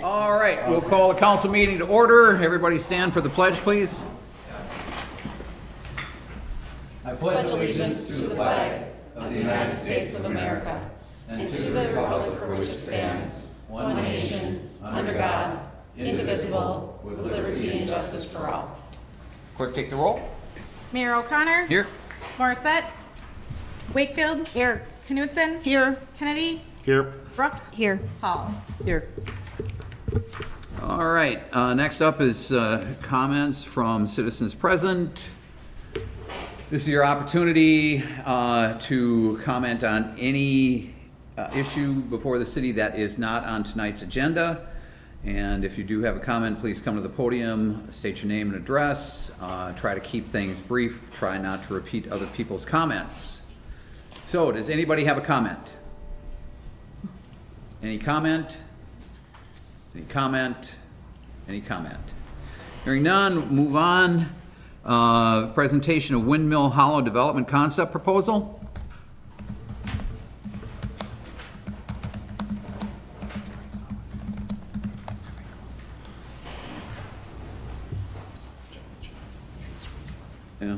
All right, we'll call the council meeting to order. Everybody stand for the pledge, please. I pledge allegiance to the flag of the United States of America and to the republic for which it stands, one nation, under God, indivisible, with liberty and justice for all. Clerk, take the roll. Mayor O'Connor. Here. Morissette. Wakefield. Here. Knudsen. Here. Kennedy. Here. Brooke. Here. Hall. Here. All right, next up is comments from citizens present. This is your opportunity to comment on any issue before the city that is not on tonight's agenda. And if you do have a comment, please come to the podium, state your name and address, try to keep things brief, try not to repeat other people's comments. So, does anybody have a comment? Any comment? Any comment? Any comment? Hearing none, move on. Presentation of Windmill Hollow Development Concept Proposal. Yeah.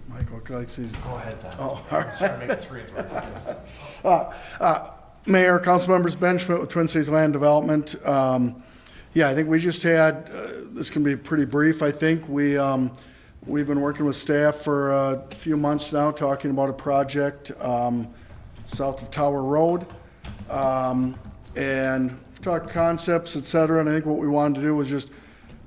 Michael likes these. Go ahead, Don. Oh, all right. Trying to make the screens work. Mayor, council members, Ben Schmidt with Twin Cities Land Development. Yeah, I think we just had, this can be pretty brief, I think. We've been working with staff for a few months now, talking about a project south of Tower Road. And we've talked concepts, et cetera, and I think what we wanted to do was just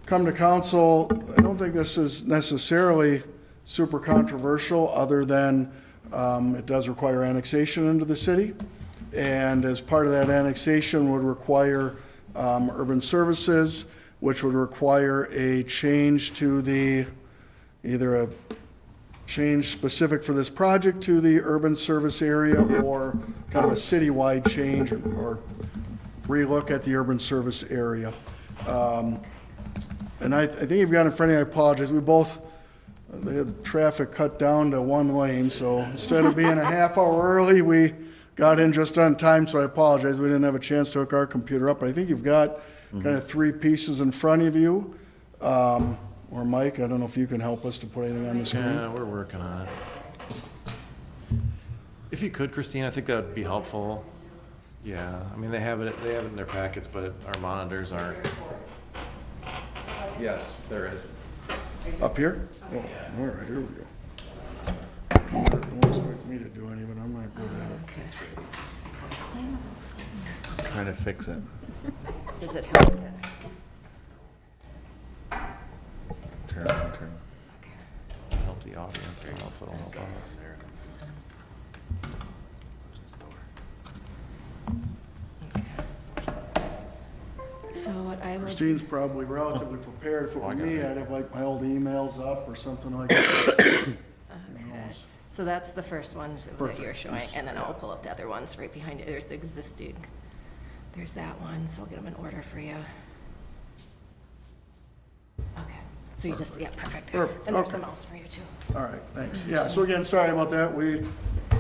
come to council. I don't think this is necessarily super controversial, other than it does require annexation into the city. And as part of that annexation would require urban services, which would require a change to the, either a change specific for this project to the urban service area, or kind of a citywide change, or relook at the urban service area. And I think you've got in front of you, I apologize, they had traffic cut down to one lane, so instead of being a half hour early, we got in just on time, so I apologize. We didn't have a chance to hook our computer up, but I think you've got kind of three pieces in front of you. Or Mike, I don't know if you can help us to put anything on the screen. Yeah, we're working on it. If you could, Christine, I think that would be helpful. Yeah, I mean, they have it in their packets, but our monitors aren't. Yes, there is. Up here? Oh, all right, here we go. Don't expect me to do any, but I'm not good at it. Trying to fix it. Does it help? Turn. Help the audience. I don't know if it'll help us. So what I would, Christine's probably relatively prepared. If it were me, I'd have like my old emails up or something like that. okay. So that's the first one that you're showing, and then I'll pull up the other ones right behind you. There's the existing, there's that one, so I'll get them in order for you. Okay, so you just, yeah, perfect. And there's some else for you too. All right, thanks. Yeah, so again, sorry about that. We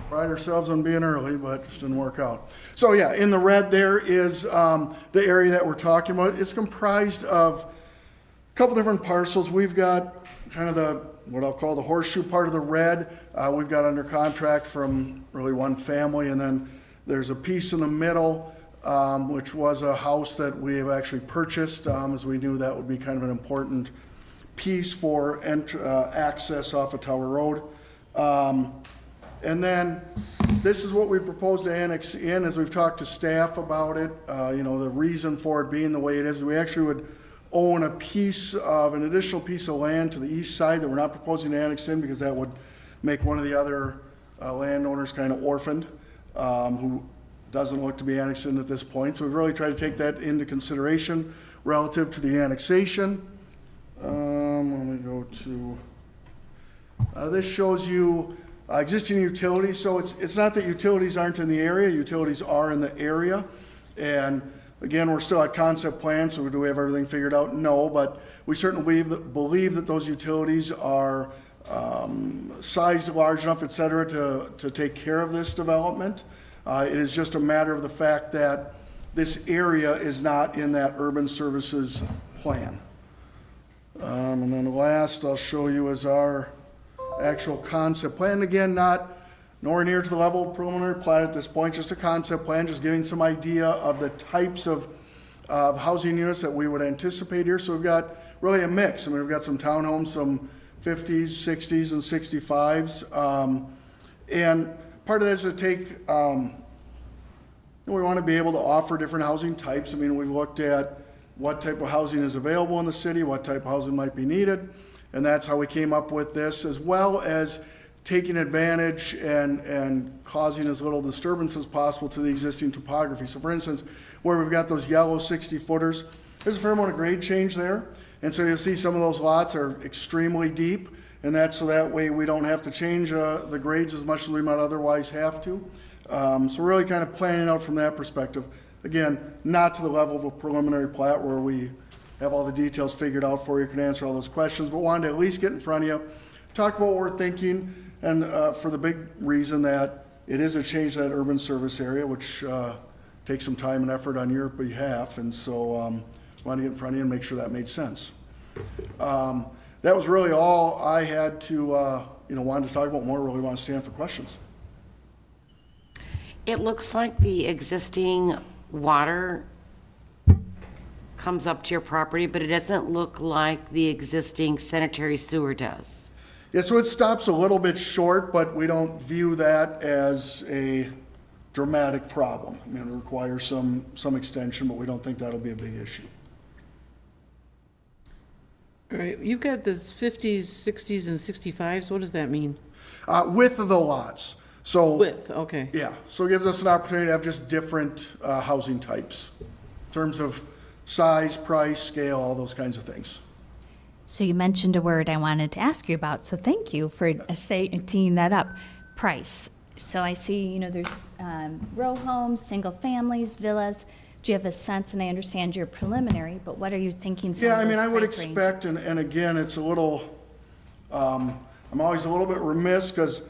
pride ourselves on being early, but it just didn't work out. So yeah, in the red there is the area that we're talking about. It's comprised of a couple different parcels. We've got kind of the, what I'll call the horseshoe part of the red. We've got under contract from really one family, and then there's a piece in the middle, which was a house that we have actually purchased, as we knew that would be kind of an important piece for access off of Tower Road. And then this is what we propose to annex in, as we've talked to staff about it. The reason for it being the way it is, we actually would own a piece of, an additional piece of land to the east side that we're not proposing to annex in, because that would make one of the other landowners kind of orphaned, who doesn't look to be annexed in at this point. So we've really tried to take that into consideration relative to the annexation. Let me go to, this shows you existing utilities. So it's not that utilities aren't in the area, utilities are in the area. And again, we're still at concept plan, so do we have everything figured out? No, but we certainly believe that those utilities are sized large enough, et cetera, to take care of this development. It is just a matter of the fact that this area is not in that urban services plan. And then the last I'll show you is our actual concept plan. Again, not nowhere near to the level of preliminary plat at this point, just a concept plan, just giving some idea of the types of housing units that we would anticipate here. So we've got really a mix. I mean, we've got some townhomes, some 50s, 60s, and 65s. And part of that is to take, we want to be able to offer different housing types. I mean, we've looked at what type of housing is available in the city, what type of housing might be needed, and that's how we came up with this, as well as taking advantage and causing as little disturbance as possible to the existing topography. So for instance, where we've got those yellow 60-footers, there's a fair amount of grade change there, and so you'll see some of those lots are extremely deep, and that's so that way we don't have to change the grades as much as we might otherwise have to. So we're really kind of planning out from that perspective. Again, not to the level of a preliminary plat where we have all the details figured out for you, can answer all those questions, but wanted to at least get in front of you, talk about what we're thinking, and for the big reason that it is a change to that urban service area, which takes some time and effort on your behalf, and so wanted to get in front of you and make sure that made sense. That was really all I had to, wanted to talk about more. Really want to stand for questions. It looks like the existing water comes up to your property, but it doesn't look like the existing sanitary sewer does. Yeah, so it stops a little bit short, but we don't view that as a dramatic problem. I mean, it requires some extension, but we don't think that'll be a big issue. All right, you've got this 50s, 60s, and 65s. What does that mean? Width of the lots. So Width, okay. yeah, so it gives us an opportunity to have just different housing types in terms of size, price, scale, all those kinds of things. So you mentioned a word I wanted to ask you about, so thank you for teeing that up. Price. So I see, there's row homes, single families, villas. Do you have a sense, and I understand you're preliminary, but what are you thinking? Yeah, I mean, I would expect, and again, it's a little, I'm always a little bit remiss because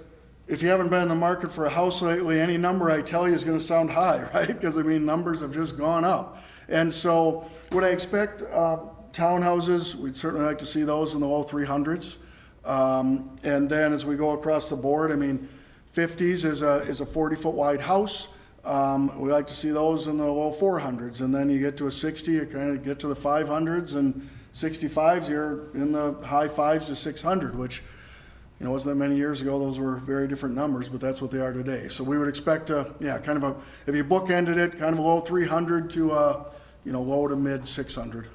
if you haven't been in the market for a house lately, any number I tell you is going to sound high, right? Because, I mean, numbers have just gone up. And so would I expect townhouses? We'd certainly like to see those in the low 300s. And then as we go across the board, I mean, 50s is a 40-foot wide house. We like to see those in the low 400s. And then you get to a 60, you kind of get to the 500s, and 65s, you're in the high 5s to 600, which, wasn't that many years ago. Those were very different numbers, but that's what they are today. So we would expect kind of if you bookended it, kind of a low 300 to low to mid 600.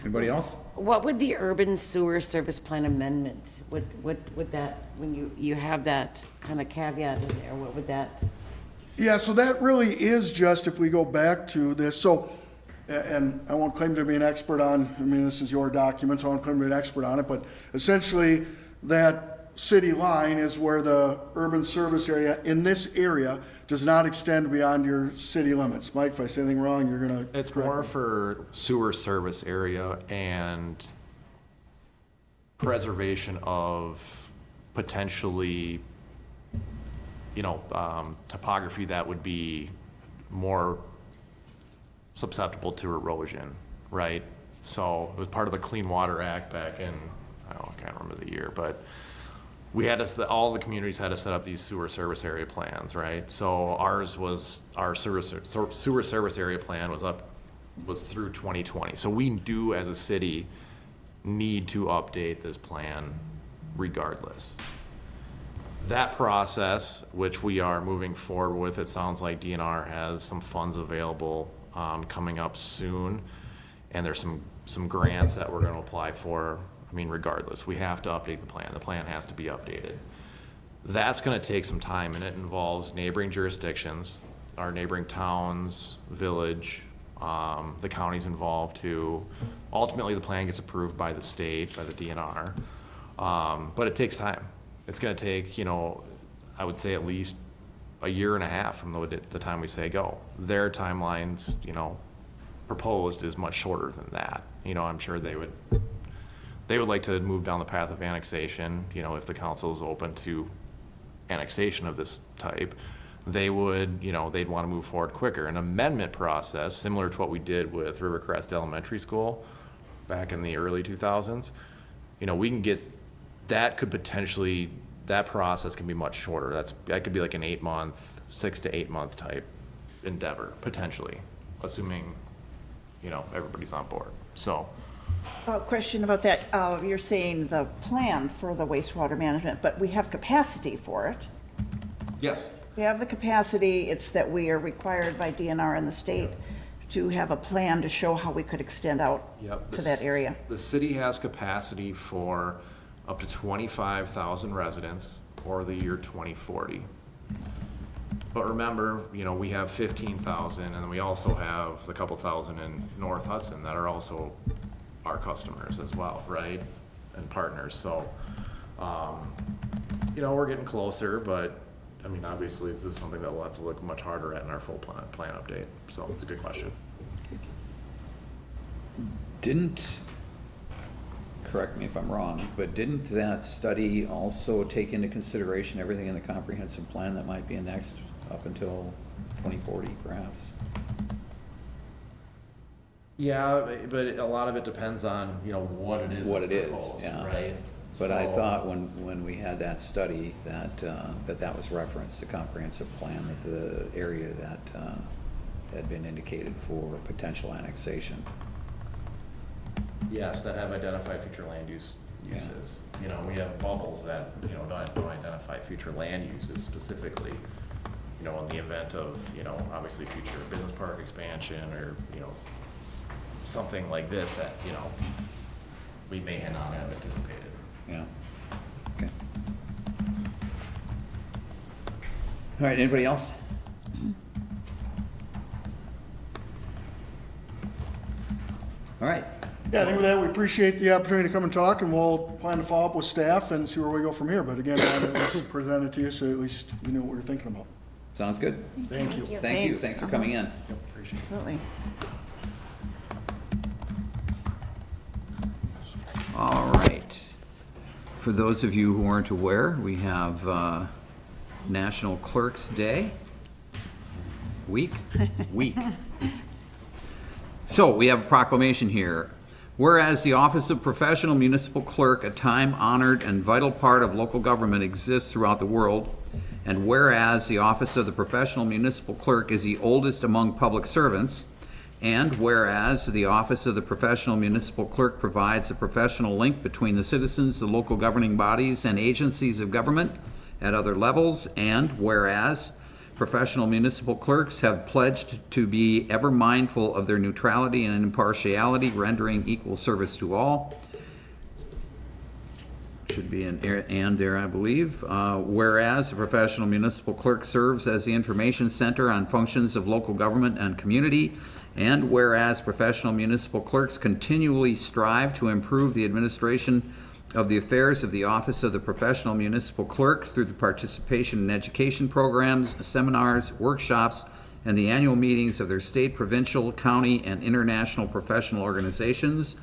Anybody else? What would the urban sewer service plan amendment, what would that, when you have that kind of caveat in there, what would that? Yeah, so that really is just, if we go back to this, so, and I won't claim to be an expert on, this is your document, so I won't claim to be an expert on it, but essentially that city line is where the urban service area in this area does not extend beyond your city limits. Mike, if I say anything wrong, you're gonna It's correct more me. for sewer service area and preservation of potentially, topography that would be more susceptible to erosion, right? So it was part of the Clean Water Act back in, I can't remember the year, but we had all the communities had to set up these sewer service area plans, right? So our sewer service area plan was through 2020. So we do, as a city, need to update this plan regardless. That process, which we are moving forward with, it sounds like DNR has some funds available coming up soon, and there's some grants that we're going to apply for. Regardless, we have to update the plan. The plan has to be updated. That's going to take some time, and it involves neighboring jurisdictions, our neighboring towns, village, the county's involved too. Ultimately, the plan gets approved by the state, by the DNR, but it takes time. It's going to take, I would say at least a year and a half from the time we say go. Their timelines, proposed is much shorter than that. I'm sure they they would like to move down the path of annexation, you know, if the council is open to annexation of this type, they would, you know, they'd want to move forward quicker. An amendment process, similar to what we did with Rivercrest Elementary School back in the early 2000s, you know, we can get, that could potentially, that process can be much shorter. That could be like an 8-month, 6 to 8 month type endeavor, potentially, assuming, you know, everybody's on board. So, Question about that. You're saying the plan for the wastewater management, but we have capacity for it. yes. We have the capacity. It's that we are required by DNR and the state to have a plan to show how we could extend out Yep. to that area. The city has capacity for up to 25,000 residents for the year 2040. But remember, you know, we have 15,000, and then we also have the couple thousand in North Hudson that are also our customers as well, right? And partners, so, you know, we're getting closer, but, I mean, obviously, this is something that we'll have to look much harder at in our full plan update, so it's a good question. Didn't, correct me if I'm wrong, but didn't that study also take into consideration everything in the comprehensive plan that might be annexed up until 2040, perhaps? Yeah, but a lot of it depends on, you know, what it is What that's it is, proposed, yeah. right? But I So- thought when we had that study, that was referenced, the comprehensive plan, that the area that had been indicated for potential annexation. Yes, that have identified future land use Yeah. uses. You know, we have bubbles that, you know, don't identify future land uses specifically, you know, in the event of, you know, obviously future business park expansion or, you know, something like this that, you know, we may not have anticipated. Yeah. Okay. All right, anybody else? All right. Yeah, I think with that, we appreciate the opportunity to come and talk, and we'll plan to follow up with staff and see where we go from here. But again, I wanted to just present it to you, so at least you know what we're thinking about. Sounds good. Thank you. Thank you. Thanks for coming in. Absolutely. All right. For those of you who aren't aware, we have National Clerks Day week. So we have a proclamation here. Whereas the office of professional municipal clerk, a time-honored and vital part of local government, exists throughout the world, and whereas the office of the professional municipal clerk is the oldest among public servants, and whereas the office of the professional municipal clerk provides a professional link between the citizens, the local governing bodies, and agencies of government at other levels, and whereas professional municipal clerks have pledged to be ever mindful of their neutrality and impartiality, rendering equal service to all. Should be an and there, I believe. Whereas the professional municipal clerk serves as the information center on functions of local government and community, and whereas professional municipal clerks continually strive to improve the administration of the affairs of the office of the professional municipal clerk through the participation in education programs, seminars, workshops, and the annual meetings of their state, provincial, county, and international professional organizations.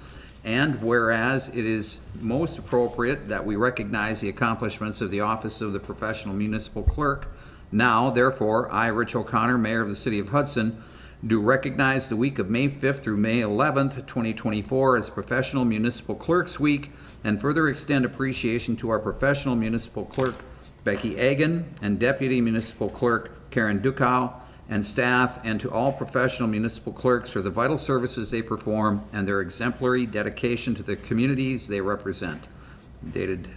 And whereas it is most appropriate that we recognize the accomplishments of the office of the professional municipal clerk, now, therefore, I, Rich O'Connor, Mayor of the City of Hudson, do recognize the week of May 5th through May 11th, 2024 as Professional Municipal Clerks Week, and further extend appreciation to our professional municipal clerk, Becky Agan, and Deputy Municipal Clerk, Karen Dukow, and staff, and to all professional municipal clerks for the vital services they perform and their exemplary dedication to the communities they represent. Dated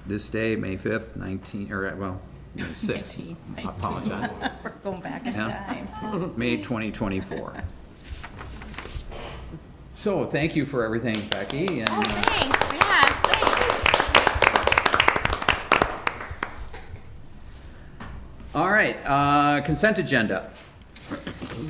this day, May 5th, 6th. I apologize. We're going back in Yeah. time. May 2024. So thank you for everything, Becky, and Thanks, yes, thanks. all right, consent agenda.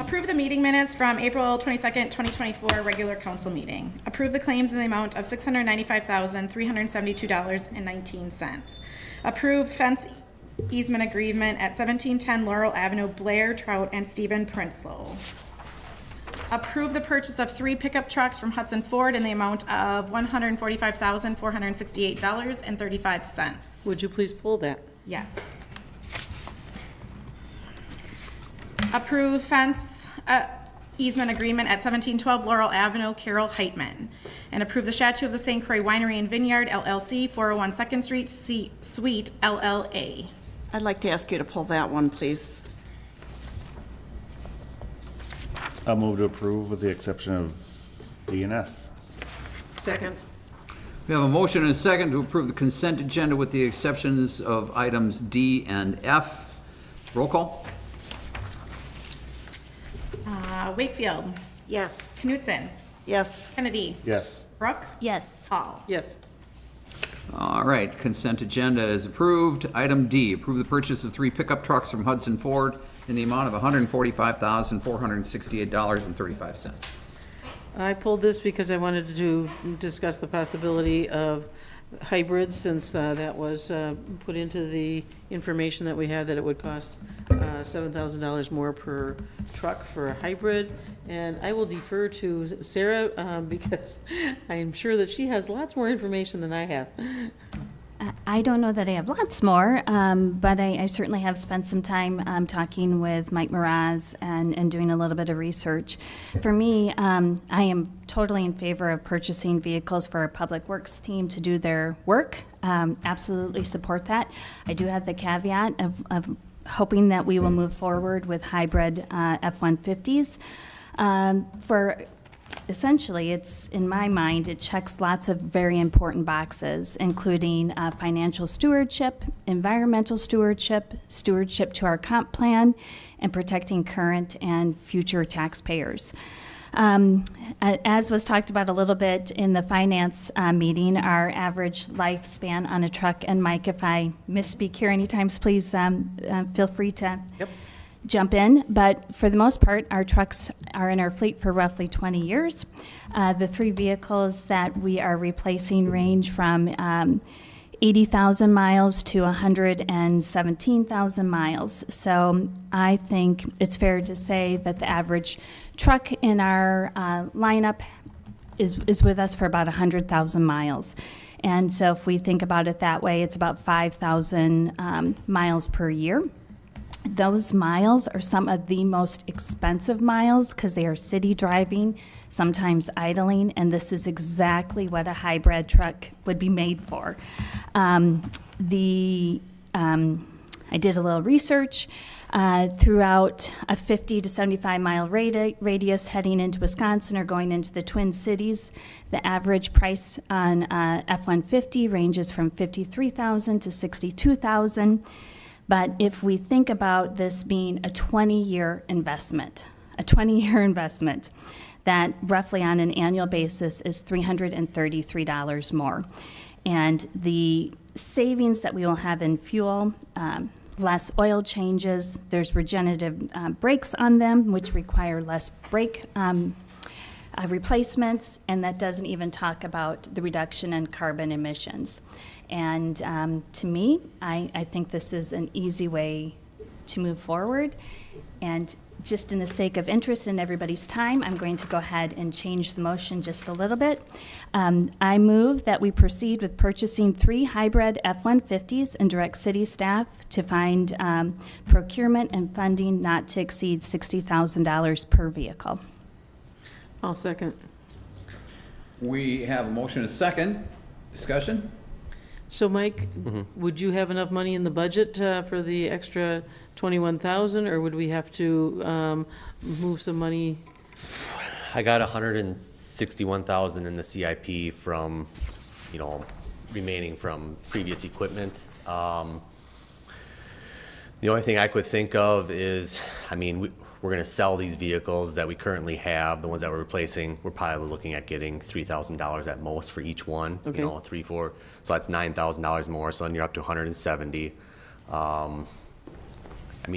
Approve the meeting minutes from April 22nd, 2024, regular council meeting. Approve the claims in the amount of $695,372.19. Approve fence easement agreement at 1710 Laurel Avenue, Blair, Trout, and Stephen Prinsloo. Approve the purchase of 3 pickup trucks from Hudson Ford in the amount of $145,468.35. Would you please pull that? Yes. Approve fence easement agreement at 1712 Laurel Avenue, Carroll Heitman. And approve the statute of the St. Croix Winery and Vineyard LLC, 401 2nd Street, Suite LLA. I'd like to ask you to pull that one, please. I'll move to approve with the exception of D and F. Second. We have a motion and a second to approve the consent agenda with the exceptions of items D and F. Roll call? Wakefield. Yes. Knutson. Yes. Kennedy. Yes. Brooke. Yes. Hall. Yes. All right, consent agenda is approved. Item D, approve the purchase of 3 pickup trucks from Hudson Ford in the amount of $145,468.35. I pulled this because I wanted to discuss the possibility of hybrids, since that was put into the information that we had, that it would cost $7,000 more per truck for a hybrid. And I will defer to Sarah because I'm sure that she has lots more information than I have. I don't know that I have lots more, but I certainly have spent some time talking with Mike Mraz and doing a little bit of research. For me, I am totally in favor of purchasing vehicles for our Public Works team to do their work. Absolutely support that. I do have the caveat of hoping that we will move forward with hybrid F-150s. For essentially, it's, in my mind, it checks lots of very important boxes, including financial stewardship, environmental stewardship, stewardship to our comp plan, and protecting current and future taxpayers. As was talked about a little bit in the finance meeting, our average lifespan on a truck, and Mike, if I misspeak here any times, please feel free to jump in. But for the most part, our trucks are in our fleet for roughly 20 years. The 3 vehicles that we are replacing range from 80,000 miles to 117,000 miles. So I think it's fair to say that the average truck in our lineup is with us for about 100,000 miles. And so if we think about it that way, it's about 5,000 miles per year. Those miles are some of the most expensive miles because they are city driving, sometimes idling, and this is exactly what a hybrid truck would be made for. I did a little research throughout a 50 to 75 mile radius heading into Wisconsin or going into the Twin Cities. The average price on F-150 ranges from $53,000 to $62,000. But if we think about this being a 20-year investment, that roughly on an annual basis is $333 more. And the savings that we will have in fuel, less oil changes, there's regenerative brakes on them, which require less brake replacements, and that doesn't even talk about the reduction in carbon emissions. And to me, I think this is an easy way to move forward. And just in the sake of interest in everybody's time, I'm going to go ahead and change the motion just a little bit. I move that we proceed with purchasing 3 hybrid F-150s and direct city staff to find procurement and funding not to exceed $60,000 per vehicle. I'll second. We have a motion and a second. Discussion? So Mike, would you have enough money in the budget for the extra 21,000, or would we have to move some money? I got 161,000 in the CIP from, remaining from previous equipment. The only thing I could think of is, we're going to sell these vehicles that we currently have, the ones that we're replacing. We're probably looking at getting $3,000 at most for each one. Okay. 3, 4. So that's $9,000 more. So then you're up to 170. I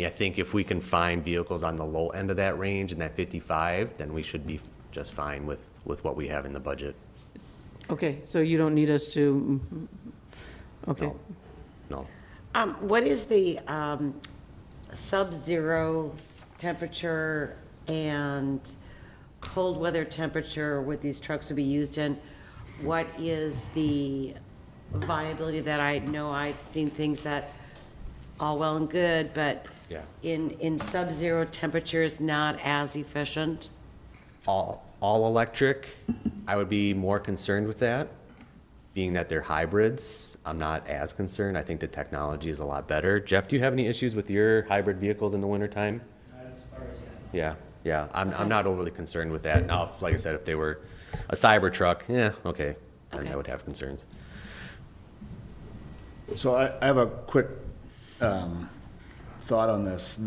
think if we can find vehicles on the low end of that range in that 55, then we should be just fine with what we have in the budget. Okay, so you don't need us to, okay. No. What is the sub-zero temperature and cold weather temperature would these trucks would be used in? What is the viability of that? I know I've seen things that all well and good, but Yeah. in sub-zero temperatures, not as efficient. All electric, I would be more concerned with that. Being that they're hybrids, I'm not as concerned. I think the technology is a lot better. Jeff, do you have any issues with your hybrid vehicles in the wintertime? Not as far as yet. Yeah, I'm not overly concerned with that. Now, like I said, if they were a Cybertruck, yeah, okay, then I would have concerns. So I have a quick thought on this.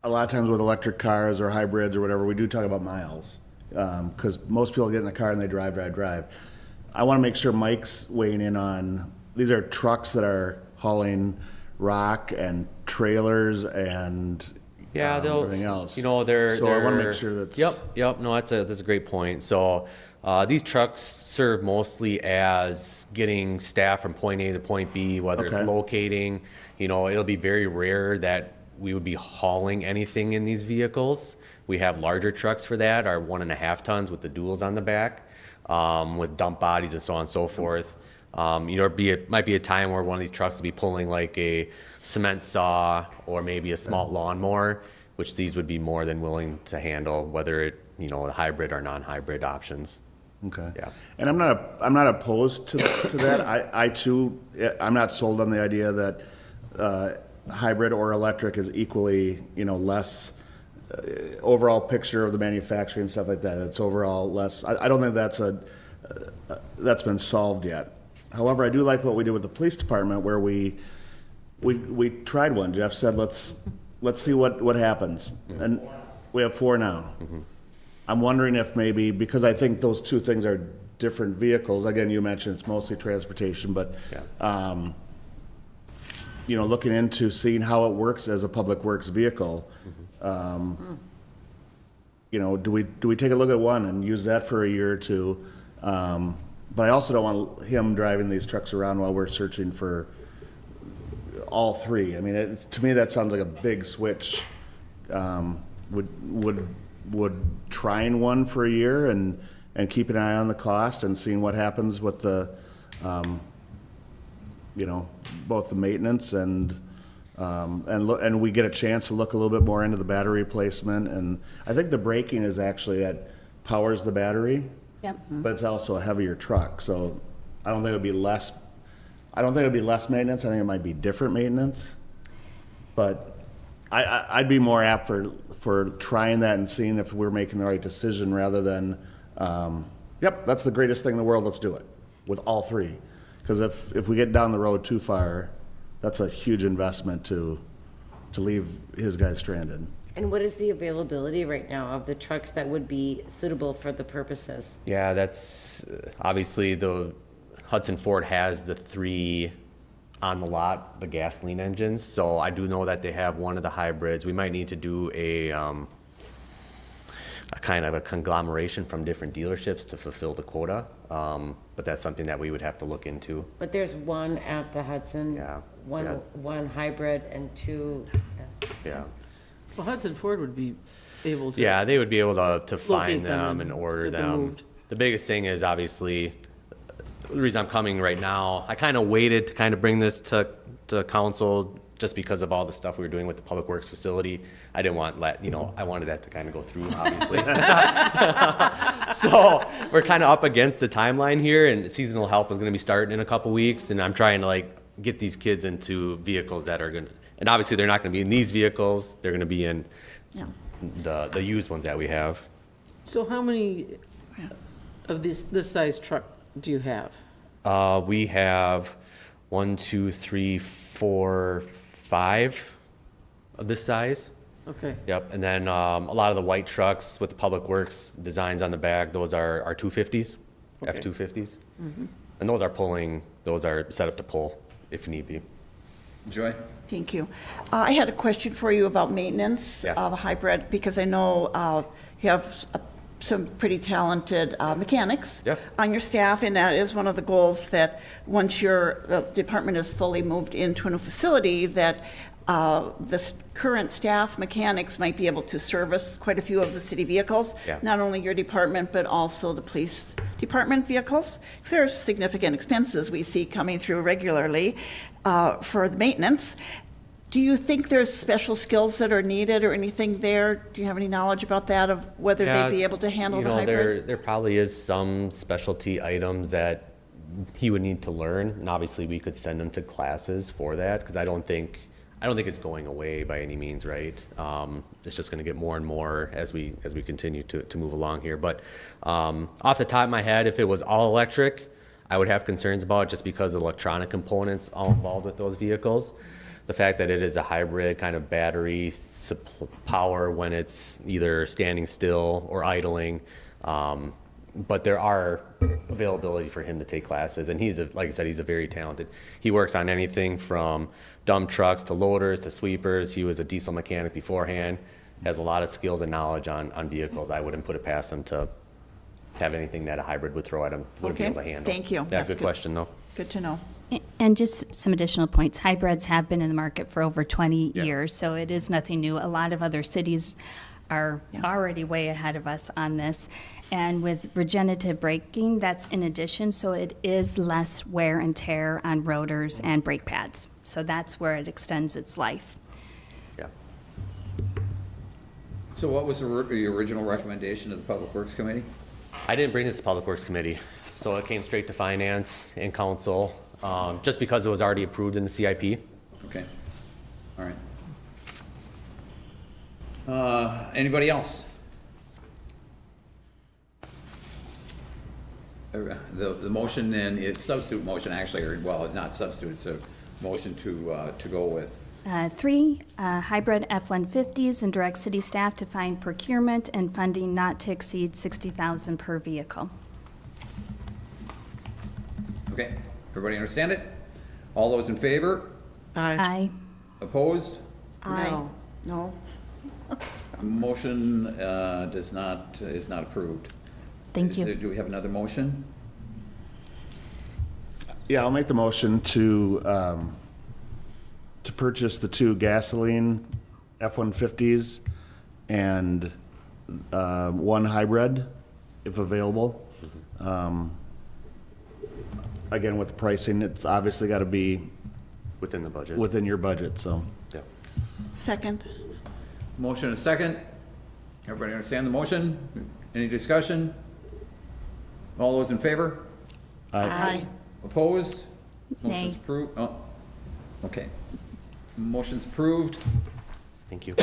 A lot of times with electric cars or hybrids or whatever, we do talk about miles, because most people get in a car and they drive. I want to make sure Mike's weighing in on, these are trucks that are hauling rock and trailers and Yeah, everything else. You know, they're. So I want to make sure that's. Yep. No, that's a great point. So these trucks serve mostly as getting staff from point A to point B, whether Okay. it's locating. You know, it'll be very rare that we would be hauling anything in these vehicles. We have larger trucks for that, our 1.5 tons with the duals on the back, with dump bodies and so on and so forth. You know, it might be a time where one of these trucks will be pulling like a cement saw or maybe a small lawnmower, which these would be more than willing to handle, whether it, you know, the hybrid or non-hybrid options. Okay. Yeah. And I'm not opposed to that. I too, I'm not sold on the idea that hybrid or electric is equally, you know, less overall picture of the manufacturing and stuff like that. It's overall less. I don't think that's been solved yet. However, I do like what we did with the police department, where we tried one. Jeff said, let's see what happens, and we have 4 now. I'm wondering if maybe, because I think those two things are different vehicles. Again, you mentioned it's mostly transportation, but you know, looking into seeing how it works as a public works vehicle. You know, do we take a look at one and use that for a year or two? But I also don't want him driving these trucks around while we're searching for all 3. I mean, to me, that sounds like a big switch. Would trying one for a year and keep an eye on the cost and seeing what happens with the, you know, both the maintenance and we get a chance to look a little bit more into the battery replacement. And I think the braking is actually that powers the battery. Yep. But it's also a heavier truck, so I don't think it would be less. I don't think it would be less maintenance. I think it might be different maintenance. But I'd be more apt for trying that and seeing if we're making the right decision rather than, yep, that's the greatest thing in the world. Let's do it with all 3. Because if we get down the road too far, that's a huge investment to leave his guys stranded. And what is the availability right now of the trucks that would be suitable for the purposes? Yeah, that's obviously the Hudson Ford has the 3 on the lot, the gasoline engines. So I do know that they have one of the hybrids. We might need to do a kind of a conglomeration from different dealerships to fulfill the quota. But that's something that we would have to look into. But there's one at the Hudson. Yeah, One hybrid and 2. Yeah. Well, Hudson Ford would be able to. Yeah, they would be able to Locate find them them and order get them them. moved. The biggest thing is obviously, the reason I'm coming right now, I kind of waited to kind of bring this to council just because of all the stuff we were doing with the Public Works facility. I didn't want I wanted that to kind of go through, obviously. So we're kind of up against the timeline here, and seasonal help is going to be starting in a couple weeks, and I'm trying to get these kids into vehicles that are going to, and obviously they're not going to be in these vehicles, they're going to be in the used ones that we have. So how many of this size truck do you have? We have 1, 2, 3, 4, 5 of this size. Okay. Yep, and then a lot of the white trucks with the Public Works designs on the back, those are 250s, Okay. F-250s. And those are set up to pull if need be. Joy? Thank you. I had a question for you about maintenance Yeah. of a hybrid, because I know you have some pretty talented mechanics Yep. on your staff, and that is one of the goals, that once your department is fully moved into a new facility, that current staff mechanics might be able to service quite a few of the city vehicles. Yeah. Not only your department, but also the police department vehicles, because there's significant expenses we see coming through regularly for the maintenance. Do you think there's special skills that are needed or anything there? Do you have any knowledge about that, of whether Yeah, they'd be able to handle you the know, hybrid? there probably is some specialty items that he would need to learn, and obviously we could send him to classes for that, because I don't think it's going away by any means, right? It's just going to get more and more as we continue to move along here. But off the top of my head, if it was all electric, I would have concerns about it, just because of the electronic components all involved with those vehicles. The fact that it is a hybrid kind of battery power when it's either standing still or idling. But there are availability for him to take classes, and like I said, he's a very talented. He works on anything from dump trucks to loaders to sweepers. He was a diesel mechanic beforehand, has a lot of skills and knowledge on vehicles. I wouldn't put it past him to have anything that a hybrid would throw at him, wouldn't be Okay, able to handle. thank you. Yeah, That's good good. question, though. Good to know. And just some additional points. Hybrids have been in the market for over 20 Yeah. years, so it is nothing new. A lot of other cities are Yeah. already way ahead of us on this. And with regenerative braking, that's in addition, so it is less wear and tear on rotors and brake pads. So that's where it extends its life. Yeah. So what was the original recommendation of the Public Works Committee? I didn't bring this to Public Works Committee, so it came straight to Finance and Council, just because it was already approved in the CIP. Okay, all right. Anybody else? The motion then, it's substitute motion actually, or, well, not substitute, it's a motion to go with. 3, hybrid F-150s, and direct city staff to find procurement and funding not to exceed $60,000 per vehicle. Okay, everybody understand it? All those in favor? Aye. Opposed? Aye. No? Motion is not approved. Thank you. Do we have another motion? Yeah, I'll make the motion to purchase the 2 gasoline F-150s and 1 hybrid, if available. Again, with pricing, it's obviously got to be Within the budget. within your budget, so. Yeah. Second? Motion and a second. Everybody understand the motion? Any discussion? All those in favor? Aye. Opposed? Nay. Motion's approved. Oh, okay. Motion's approved. Thank you.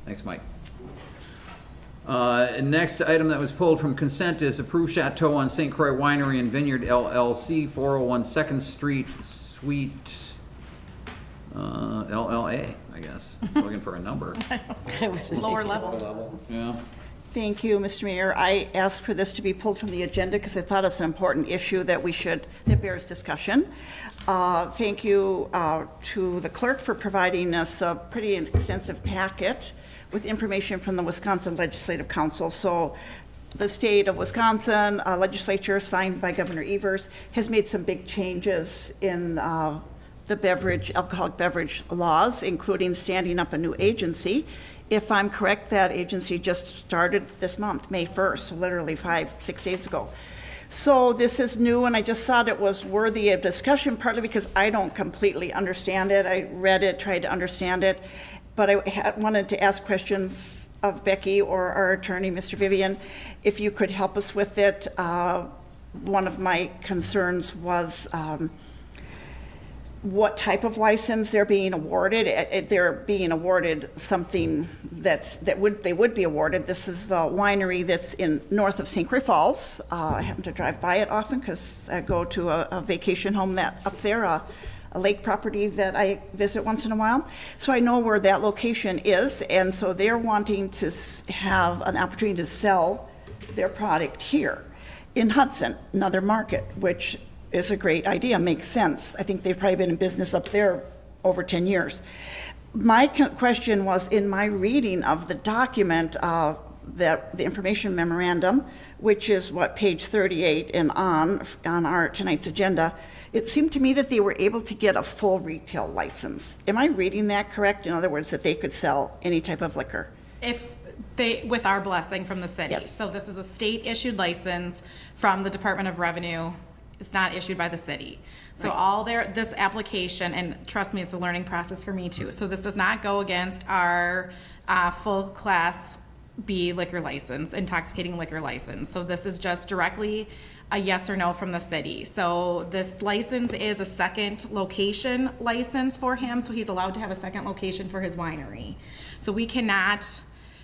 Thanks, Mike. Next item that was pulled from consent is approve Chateau on St. Croix Winery and Vineyard LLC, 401 2nd Street, Suite LLA, I guess. Looking for a number. Lower level. Yeah. Thank you, Mr. Mayor. I asked for this to be pulled from the agenda because I thought it's an important issue that that bears discussion. Thank you to the clerk for providing us a pretty extensive packet with information from the Wisconsin Legislative Council. So the state of Wisconsin legislature, signed by Governor Evers, has made some big changes in the alcoholic beverage laws, including standing up a new agency. If I'm correct, that agency just started this month, May 1st, so literally 5-6 days ago. So this is new, and I just thought it was worthy of discussion, partly because I don't completely understand it. I read it, tried to understand it, but I wanted to ask questions of Becky or our attorney, Mr. Vivian, if you could help us with it. One of my concerns was what type of license they're being awarded. They're being awarded something they would be awarded. This is the winery that's north of St. Croix Falls. I happen to drive by it often because I go to a vacation home up there, a lake property that I visit once in a while. So I know where that location is, and so they're wanting to have an opportunity to sell their product here in Hudson, another market, which is a great idea, makes sense. I think they've probably been in business up there over 10 years. My question was, in my reading of the document, that the information memorandum, which is what, page 38 and on our tonight's agenda, it seemed to me that they were able to get a full retail license. Am I reading that correct? In other words, that they could sell any type of liquor? If they, with our blessing from the city. Yes. So this is a state-issued license from the Department of Revenue. It's not issued by the city. So all this application, and trust me, it's a learning process for me too. So this does not go against our full Class B liquor license, intoxicating liquor license. So this is just directly a yes or no from the city. So this license is a second location license for him, so he's allowed to have a second location for his winery. So we cannot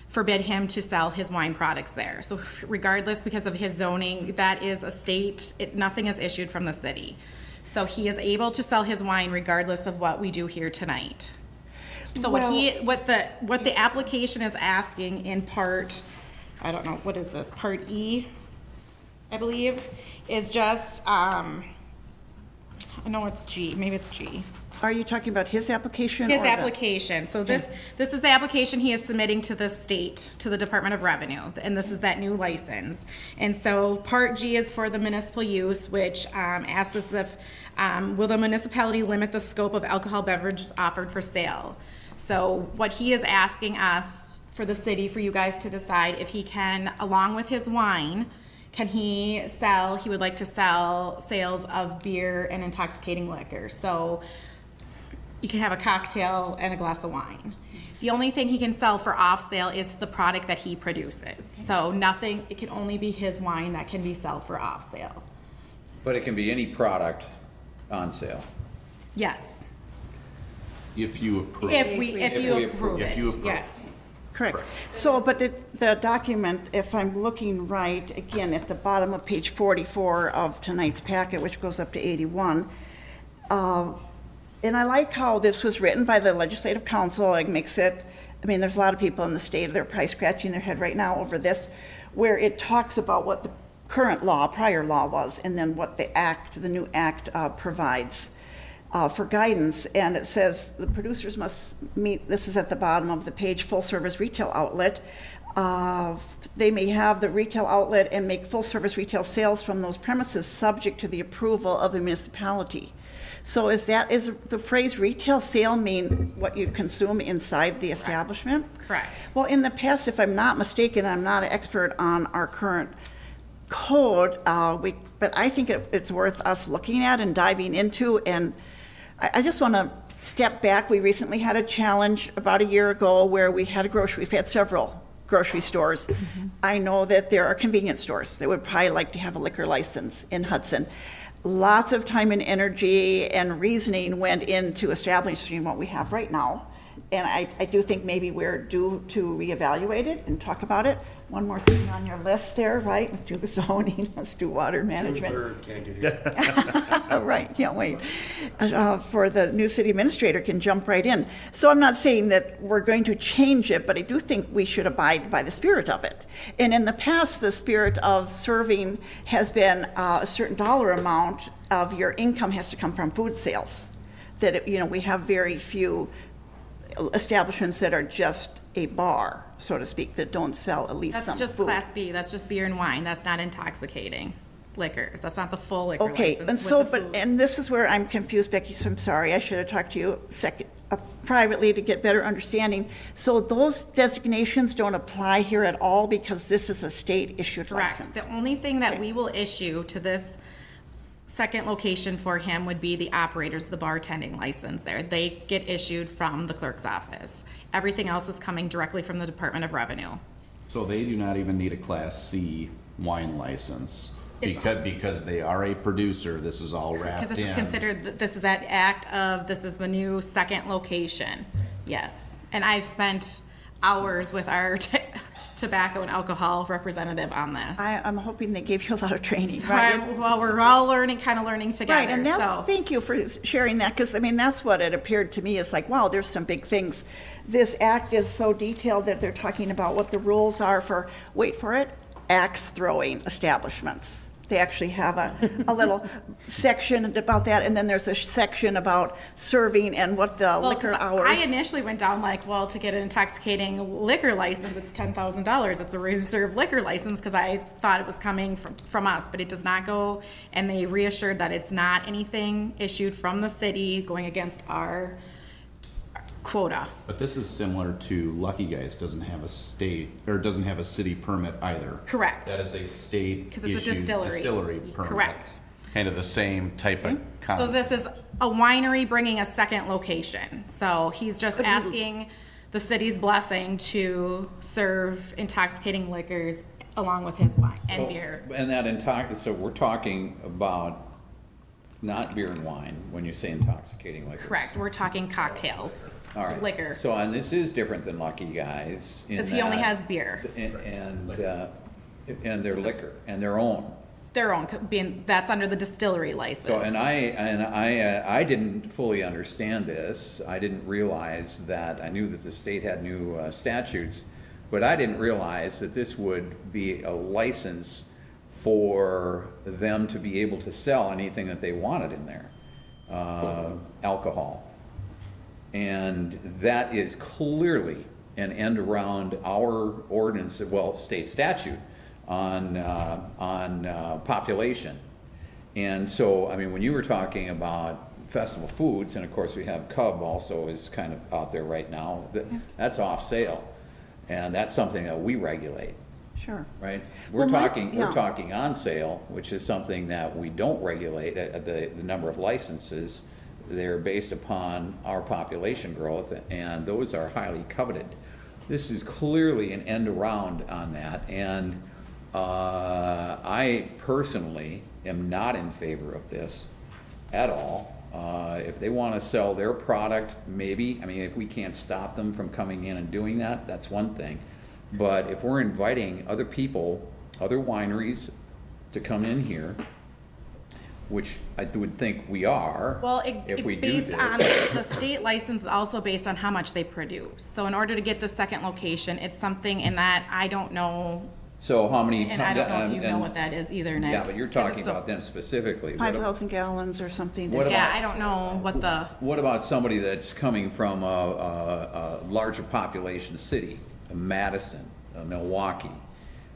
forbid him to sell his wine products there. So regardless, because of his zoning, that is a state, nothing is issued from the city. So he is able to sell his wine regardless of what we do here tonight. So what the application is asking in part, I don't know, what is this, part E, I believe, is just, I know it's G, maybe it's G. Are you talking about his application? His or the- application. So this is the application he is submitting to the state, to the Department of Revenue, and this is that new license. And so Part G is for the municipal use, which asks us if, will the municipality limit the scope of alcohol beverages offered for sale? So what he is asking us, for the city, for you guys to decide if he can, along with his wine, he would like to sell sales of beer and intoxicating liquor. So you can have a cocktail and a glass of wine. The only thing he can sell for off sale is the product that he produces. So nothing, it can only be his wine that can be sold for off sale. But it can be any product on sale. Yes. If you approve. If you approve it, yes. Correct. So, but the document, if I'm looking right, again, at the bottom of page 44 of tonight's packet, which goes up to 81, and I like how this was written by the Legislative Council. It makes it, I mean, there's a lot of people in the state, they're probably scratching their head right now over this, where it talks about what the current law, prior law was, and then what the new act provides for guidance. And it says the producers must meet, this is at the bottom of the page, full-service retail outlet. They may have the retail outlet and make full-service retail sales from those premises subject to the approval of the municipality. So is the phrase retail sale mean what you consume inside the establishment? Correct. Well, in the past, if I'm not mistaken, I'm not an expert on our current code, but I think it's worth us looking at and diving into. And I just want to step back. We recently had a challenge about a year ago where we've had several grocery stores. Mm-hmm. I know that there are convenience stores that would probably like to have a liquor license in Hudson. Lots of time and energy and reasoning went into establishing what we have right now. And I do think maybe we're due to reevaluate it and talk about it. One more thing on your list there, right? Let's do the zoning, let's do water management. Right, can't wait. For the new city administrator can jump right in. So I'm not saying that we're going to change it, but I do think we should abide by the spirit of it. And in the past, the spirit of serving has been a certain dollar amount of your income has to come from food sales. That, we have very few establishments that are just a bar, so to speak, that don't sell at least some food. That's just Class B, that's just beer and wine, that's not intoxicating liquors, that's not the full liquor license. Okay, and so, with the food. and this is where I'm confused, Becky, so I'm sorry, I should have talked to you privately to get better understanding. So those designations don't apply here at all because this is a state-issued license? Correct. The only thing that we will issue to this second location for him would be the operators, the bartending license there. They get issued from the clerk's office. Everything else is coming directly from the Department of Revenue. So they do not even need a Class C wine license because they are a producer. This is all wrapped in. Because this is considered, this is that act of, this is the new second location. Yes. And I've spent hours with our tobacco and alcohol representative on this. I'm hoping they gave you a lot of training. So Right? we're all learning together. Right, and so. thank you for sharing that, because, that's what it appeared to me. It's like, wow, there's some big things. This act is so detailed that they're talking about what the rules are for, wait for it, axe throwing establishments. They actually have a little section about that, and then there's a section about serving and what the Well, liquor 'cause hours. I initially went down like, well, to get an intoxicating liquor license, it's $10,000. It's a reserve liquor license because I thought it was coming from us, but it does not go. And they reassured that it's not anything issued from the city going against our quota. But this is similar to Lucky Guys, doesn't have a state, or doesn't have a city permit either. Correct. That is a state 'Cause it's a issued distillery. permit. Correct. Kind of the same type of So concept. this is a winery bringing a second location. So he's just asking the city's blessing to serve intoxicating liquors along with his wine and beer. And that so we're talking about not beer and wine when you say intoxicating liquors. Correct, we're talking cocktails, All right. liquor, So, and this is different than Lucky Guys. in because he only that- has beer, And their liquor, and their own. their own, being, that's under the distillery license. So, I didn't fully understand this. I didn't realize that, I knew that the state had new statutes, but I didn't realize that this would be a license for them to be able to sell anything that they wanted in there, alcohol. And that is clearly an end around our ordinance, well, state statute on population. And so, I mean, when you were talking about festival foods, and of course we have Cub also is kind of out there right now, that's off sale. And that's something that we regulate, Sure. right? Well, We're yeah. talking on sale, which is something that we don't regulate, the number of licenses. They're based upon our population growth, and those are highly coveted. This is clearly an end around on that, and I personally am not in favor of this at all. If they want to sell their product, maybe, I mean, if we can't stop them from coming in and doing that, that's one thing. But if we're inviting other people, other wineries to come in here, which I would think we are, Well, if we do based this. on, the state license is also based on how much they produce. So in order to get the second location, it's something in that, I don't know, So how many? and I don't know if you know and- what that is either, Nick. Yeah, but you're 'cause talking it's so- about them specifically. 5,000 gallons or something. What Yeah, about- I don't know what the, What about somebody that's coming from a larger population city, a Madison, a Milwaukee?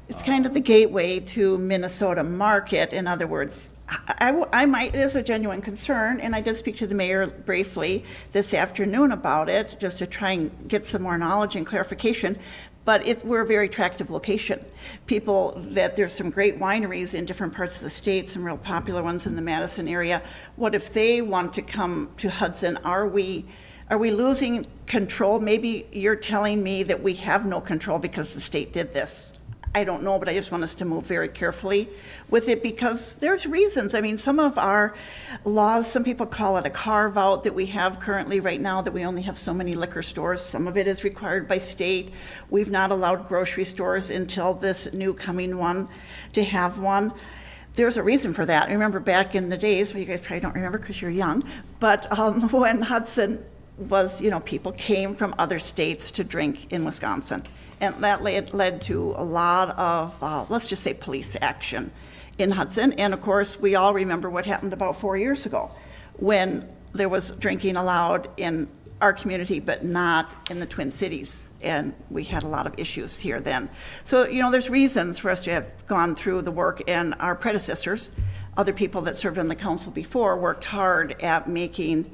It's kind of the gateway to Minnesota market. In other words, I might, it is a genuine concern, and I did speak to the mayor briefly this afternoon about it, just to try and get some more knowledge and clarification. But we're a very attractive location. There's some great wineries in different parts of the state, some real popular ones in the Madison area. What if they want to come to Hudson? Are we losing control? Maybe you're telling me that we have no control because the state did this. I don't know, but I just want us to move very carefully with it because there's reasons. I mean, some of our laws, some people call it a carve-out that we have currently right now, that we only have so many liquor stores. Some of it is required by state. We've not allowed grocery stores until this new coming one to have one. There's a reason for that. I remember back in the days, well, you guys probably don't remember because you're young, but when Hudson was, people came from other states to drink in Wisconsin. And that led to a lot of, let's just say, police action in Hudson. And of course, we all remember what happened about 4 years ago when there was drinking allowed in our community, but not in the Twin Cities. And we had a lot of issues here then. So, there's reasons for us to have gone through the work, and our predecessors, other people that served on the council before, worked hard at making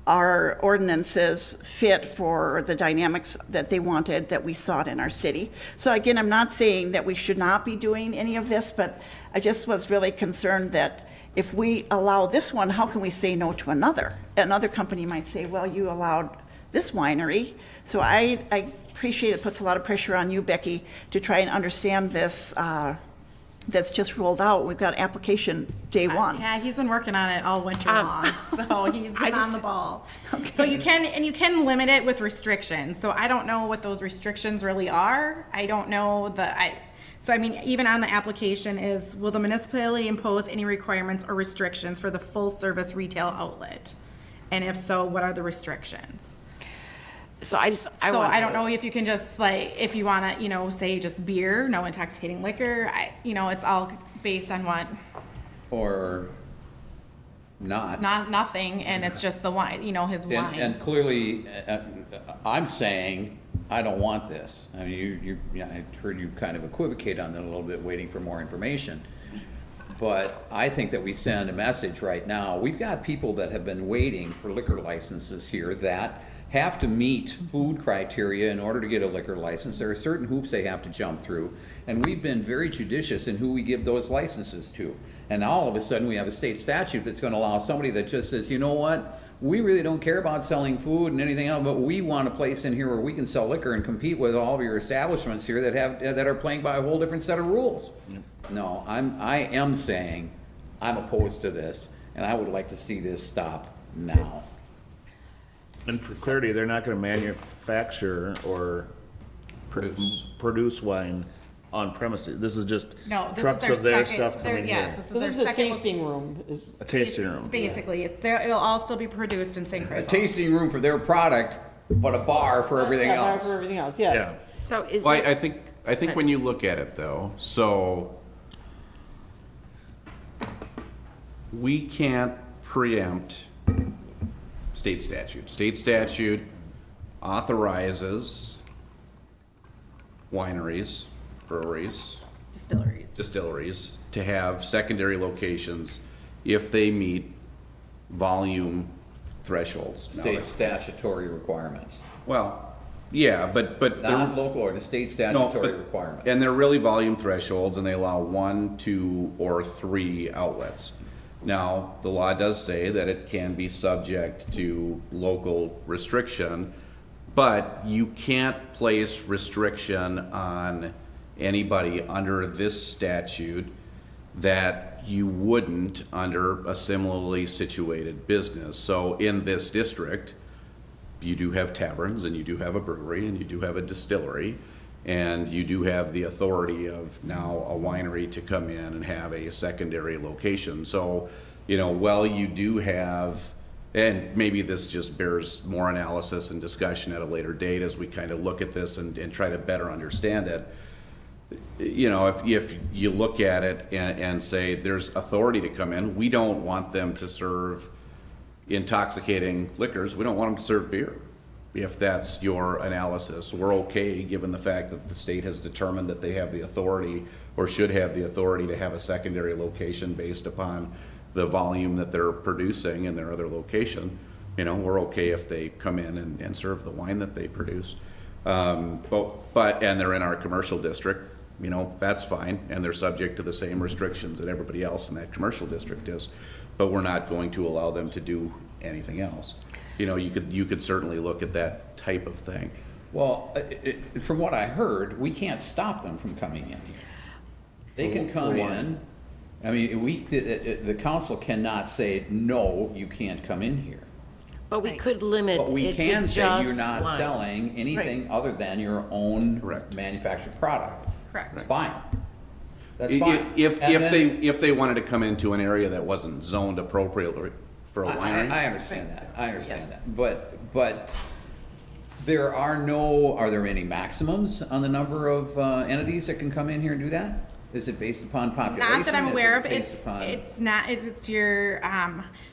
our ordinances fit for the dynamics that they wanted, that we sought in our city. So again, I'm not saying that we should not be doing any of this, but I just was really concerned that if we allow this one, how can we say no to another? Another company might say, well, you allowed this winery. So I appreciate it puts a lot of pressure on you, Becky, to try and understand this that's just rolled out. We've got application day one. yeah, he's been working on it all winter long, so he's been on the ball. So you can limit it with restrictions. So I don't know what those restrictions really are. I don't know even on the application is, will the municipality impose any requirements or restrictions for the full service retail outlet? And if so, what are the restrictions? So I don't know if you can just if you want to, say just beer, no intoxicating liquor. It's all based on what? Or not. Nothing, and it's just the wine, his wine. And clearly, I'm saying, I don't want this. I mean, I heard you kind of equivocate on that a little bit, waiting for more information. But I think that we send a message right now. We've got people that have been waiting for liquor licenses here that have to meet food criteria in order to get a liquor license. There are certain hoops they have to jump through, and we've been very judicious in who we give those licenses to. And now all of a sudden we have a state statute that's going to allow somebody that just says, you know what, we really don't care about selling food and anything else, but we want a place in here where we can sell liquor and compete with all of your establishments here that are playing by a whole different set of rules. No, I am saying I'm opposed to this, and I would like to see this stop now. And for clarity, they're not gonna manufacture or produce wine on premises. This is just No, this trucks is of their their second, stuff coming yes, here. this is So their this is a second. tasting room, is, A tasting room. Basically, it'll all still be produced in St. Croix A Falls. tasting room for their product, but a bar for everything yeah, bar else. for everything else, yes. Yeah. So is Well, that, I think when you look at it though, so we can't preempt state statute. State statute authorizes wineries, breweries, distilleries to have secondary locations if they meet volume thresholds. Now, State statutory requirements, well, yeah, but not local or the state no, statutory but- requirements. and they're really volume thresholds, and they allow 1, 2, or 3 outlets. Now, the law does say that it can be subject to local restriction, but you can't place restriction on anybody under this statute that you wouldn't under a similarly situated business. So in this district, you do have taverns, and you do have a brewery, and you do have a distillery, and you do have the authority of now a winery to come in and have a secondary location. So, while you do have, and maybe this just bears more analysis and discussion at a later date as we kind of look at this and try to better understand it. If you look at it and say there's authority to come in, we don't want them to serve intoxicating liquors. We don't want them to serve beer. If that's your analysis, we're okay, given the fact that the state has determined that they have the authority or should have the authority to have a secondary location based upon the volume that they're producing in their other location. We're okay if they come in and serve the wine that they produce. And they're in our commercial district, that's fine, and they're subject to the same restrictions that everybody else in that commercial district is. But we're not going to allow them to do anything else. You could certainly look at that type of thing. Well, from what I heard, we can't stop them from coming in here. They can come in. I mean, the council cannot say, no, you can't come in here. but we could limit But we it to can say you're just not wine. selling anything other than your own Correct. manufactured product. Correct. It's fine. That's fine. If And then- they wanted to come into an area that wasn't zoned appropriately for a winery. I understand that, I understand that, but are there any maximums on the number of entities that can come in here and do that? Is it based upon population? Not that I'm Is it aware of. based upon- It's not. It's your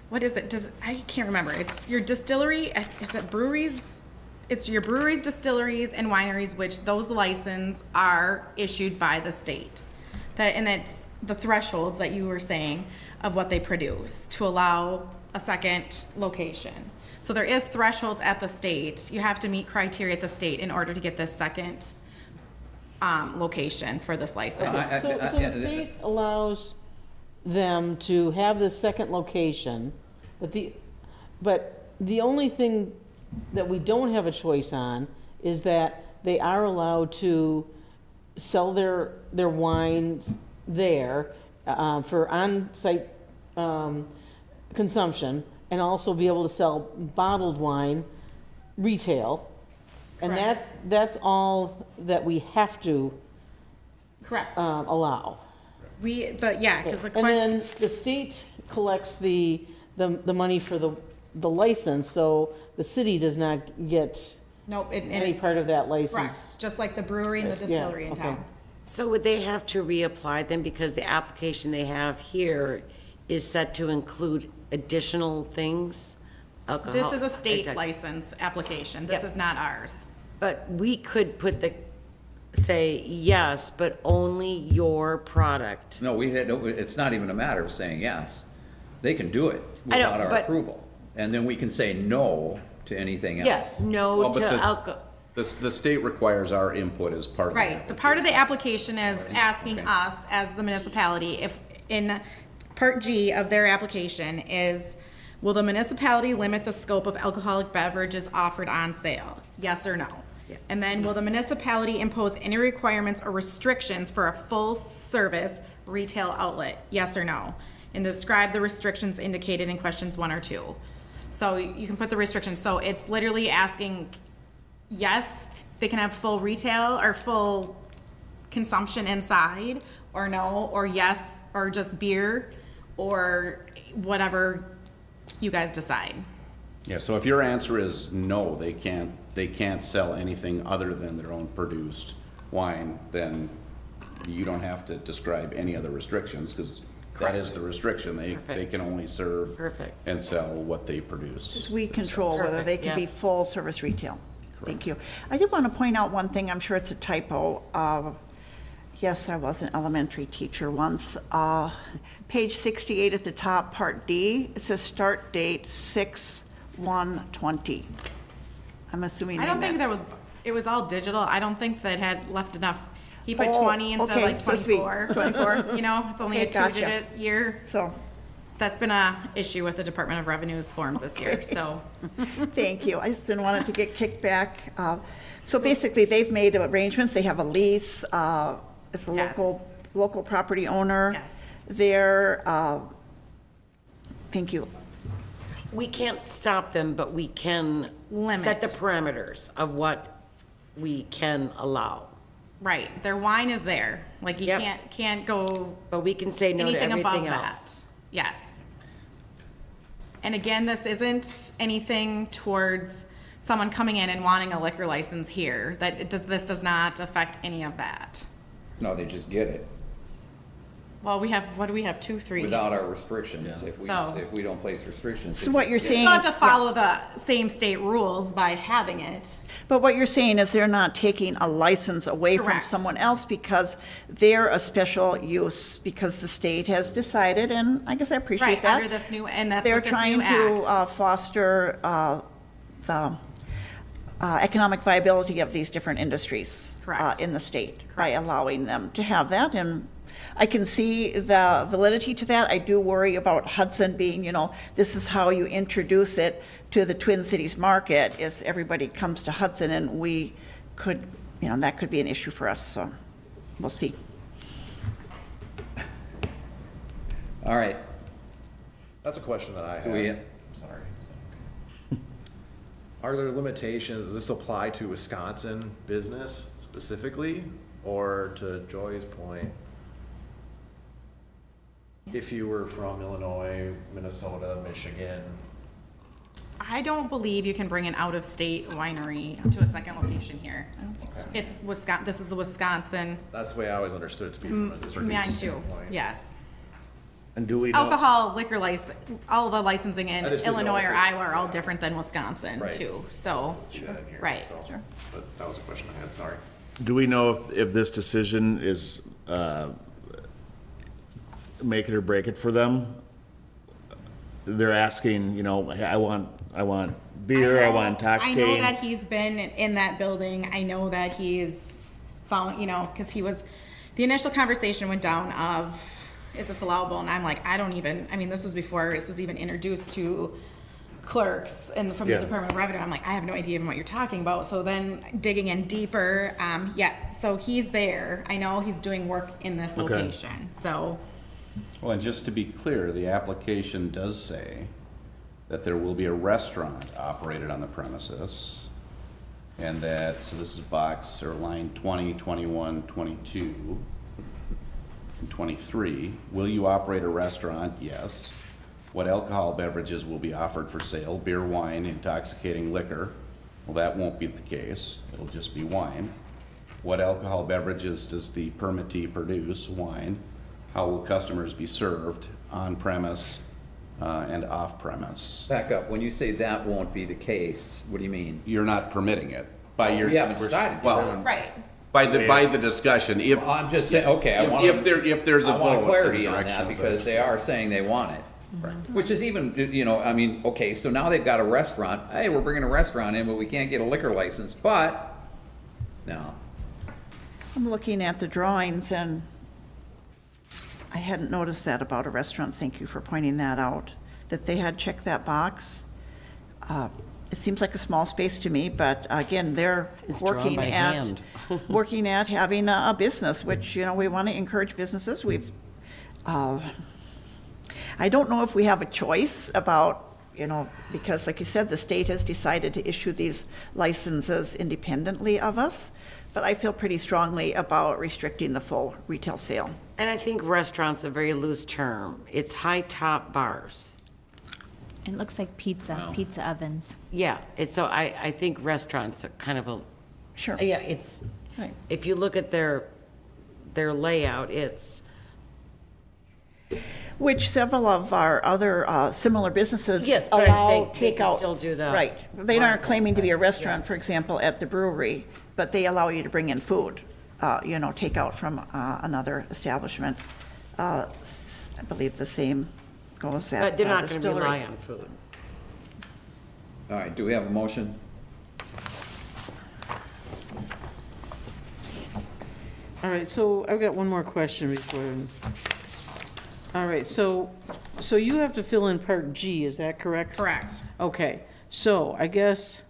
what is it? I can't remember. It's your distillery. Is it breweries? It's your breweries, distilleries, and wineries, which those licenses are issued by the state. And it's the thresholds that you were saying of what they produce to allow a second location. So there is thresholds at the state. You have to meet criteria at the state in order to get this second location for this license. So the state allows them to have this second location, but the only thing that we don't have a choice on is that they are allowed to sell their wines there for on-site consumption, and also be able to sell bottled wine retail. And Correct. that's all that we have to Correct. allow. Because And then the state collects the money for the license, so the city does not get nope, any part of that license. correct. Just like the brewery and the Yeah, distillery in okay. town. So would they have to reapply then, because the application they have here is set to include additional things? Alcohol? This is a state license application. This is not ours. But we could put say yes, but only your product. No, it's not even a matter of saying yes. They can do it I know, without our but- approval. And then we can say no to anything else. Yes, no Well, but to the- alcohol. The state requires our input as part of it. Right, the part of the application is asking us as the municipality, if in Part G of their application is, will the municipality limit the scope of alcoholic beverages offered on sale? Yes or no? And then will the municipality impose any requirements or restrictions for a full-service retail outlet? Yes or no? And describe the restrictions indicated in questions 1 or 2. So you can put the restrictions, so it's literally asking, yes, they can have full retail or full consumption inside, or no, or yes, or just beer, or whatever you guys decide. Yeah, so if your answer is no, they can't sell anything other than their own produced wine, then you don't have to describe any other restrictions, because that is the restriction. They Perfect. can only serve Perfect. and sell what they produce. We control whether they can be Perfect, full-service retail. Thank you. I did want to point out one thing, I'm sure it's a typo. Yes, I was an elementary teacher once. Page 68 at the top, Part D, it says start date 6/1/20. I'm assuming I don't they think meant- that it was all digital. I don't think that had left enough. He put Oh, 20 instead of okay, like supposed to be 24. 24. You know, it's only Okay, a gotcha. 2-digit year. So, That's been a issue with the Department of Revenue's forms this year, so. thank you. I just didn't want it to get kicked back. So basically, they've made arrangements, they have a lease, it's a Yes. local property owner. Yes. They're, thank you. We can't stop them, but we can set the Limit. parameters of what we can allow. Right, their wine is there. Like, you Yep. can't go But we can say no to anything above everything that. else. Yes. And again, this isn't anything towards someone coming in and wanting a liquor license here. This does not affect any of that. No, they just get it Well, we have, what do we have, 2, 3? without our restrictions. If So- we don't place restrictions. So they what just you're get it. saying. Still have to follow the same state rules by having it. But what you're saying is they're not taking a license away from Correct. someone else because they're a special use, because the state has decided, and I guess I appreciate Right, that. under this new, and that's They're what this trying new to act. foster the economic viability of these different industries Correct. in the state by Correct. allowing them to have that. And I can see the validity to that. I do worry about Hudson being, this is how you introduce it to the Twin Cities market, is everybody comes to Hudson, and we could, that could be an issue for us, so we'll see. All right. That's a question that I Do we- have. Sorry. Are there limitations, does this apply to Wisconsin business specifically, or to Joy's point? If you were from Illinois, Minnesota, Michigan, I don't believe you can bring an out-of-state winery to a second location here. It's Wisconsin, this is the Wisconsin, that's the way I always understood it to be from a distribution mine too, standpoint. yes. And do we know? Alcohol, liquor license, all the licensing in I just didn't know Illinois if or it's- Iowa are all different than Wisconsin Right. too, so, Let's see that in here, right. so, But that was a question I had, sorry. Do we know if this decision is make it or break it for them? They're asking, hey, I want beer, I want I know intoxicating. that he's been in that building. I know that he's found, because the initial conversation went down of, is this allowable? And I'm like, this was before this was even introduced to clerks and from the Yeah. Department of Revenue. I'm like, I have no idea even what you're talking about. So then digging in deeper, so he's there. I know he's doing work in this Okay. location, so. Well, and just to be clear, the application does say that there will be a restaurant operated on the premises, and that, so this is box or line 20, 21, 22, and 23. Will you operate a restaurant? Yes. What alcohol beverages will be offered for sale? Beer, wine, intoxicating liquor? Well, that won't be the case. It'll just be wine. what alcohol beverages does the permittee produce, wine? How will customers be served on premise and off premise? Back up, when you say that won't be the case, what do you mean? You're not permitting it by your. We haven't decided. Well, Right. by the discussion, if. I'm just saying, okay, I want. If there's a I want vote. clarity in the on direction that of because they are saying they want it. Which is even, you know, I mean, okay, so now they've got a restaurant. Hey, we're bringing a restaurant in, but we can't get a liquor license, but, no. I'm looking at the drawings, and I hadn't noticed that about a restaurant. Thank you for pointing that out, that they had checked that box. It seems like a small space to me, but again, they're It's drawn working by at, hand. working at having a business, which, you know, we want to encourage businesses. I don't know if we have a choice about, you know, because like you said, the state has decided to issue these licenses independently of us, but I feel pretty strongly about restricting the full retail sale. And I think restaurant's a very loose term. It's high-top bars. It looks like pizza ovens. Yeah, it's, so I think restaurants are kind of a, Sure. yeah, it's, Right. if you look at their layout, it's, Which several of our other similar businesses Yes, but I'm allow saying they can takeout. still do the- Right. They aren't claiming to be a restaurant, for example, at the brewery, but they allow you to bring in food, you know, takeout from another establishment. I believe the same goes at but they're not going to distillery. rely on food. All right, do we have a motion? All right, so I've got one more question before. All right, so you have to fill in Part G, is that correct? Correct. Okay, so I guess,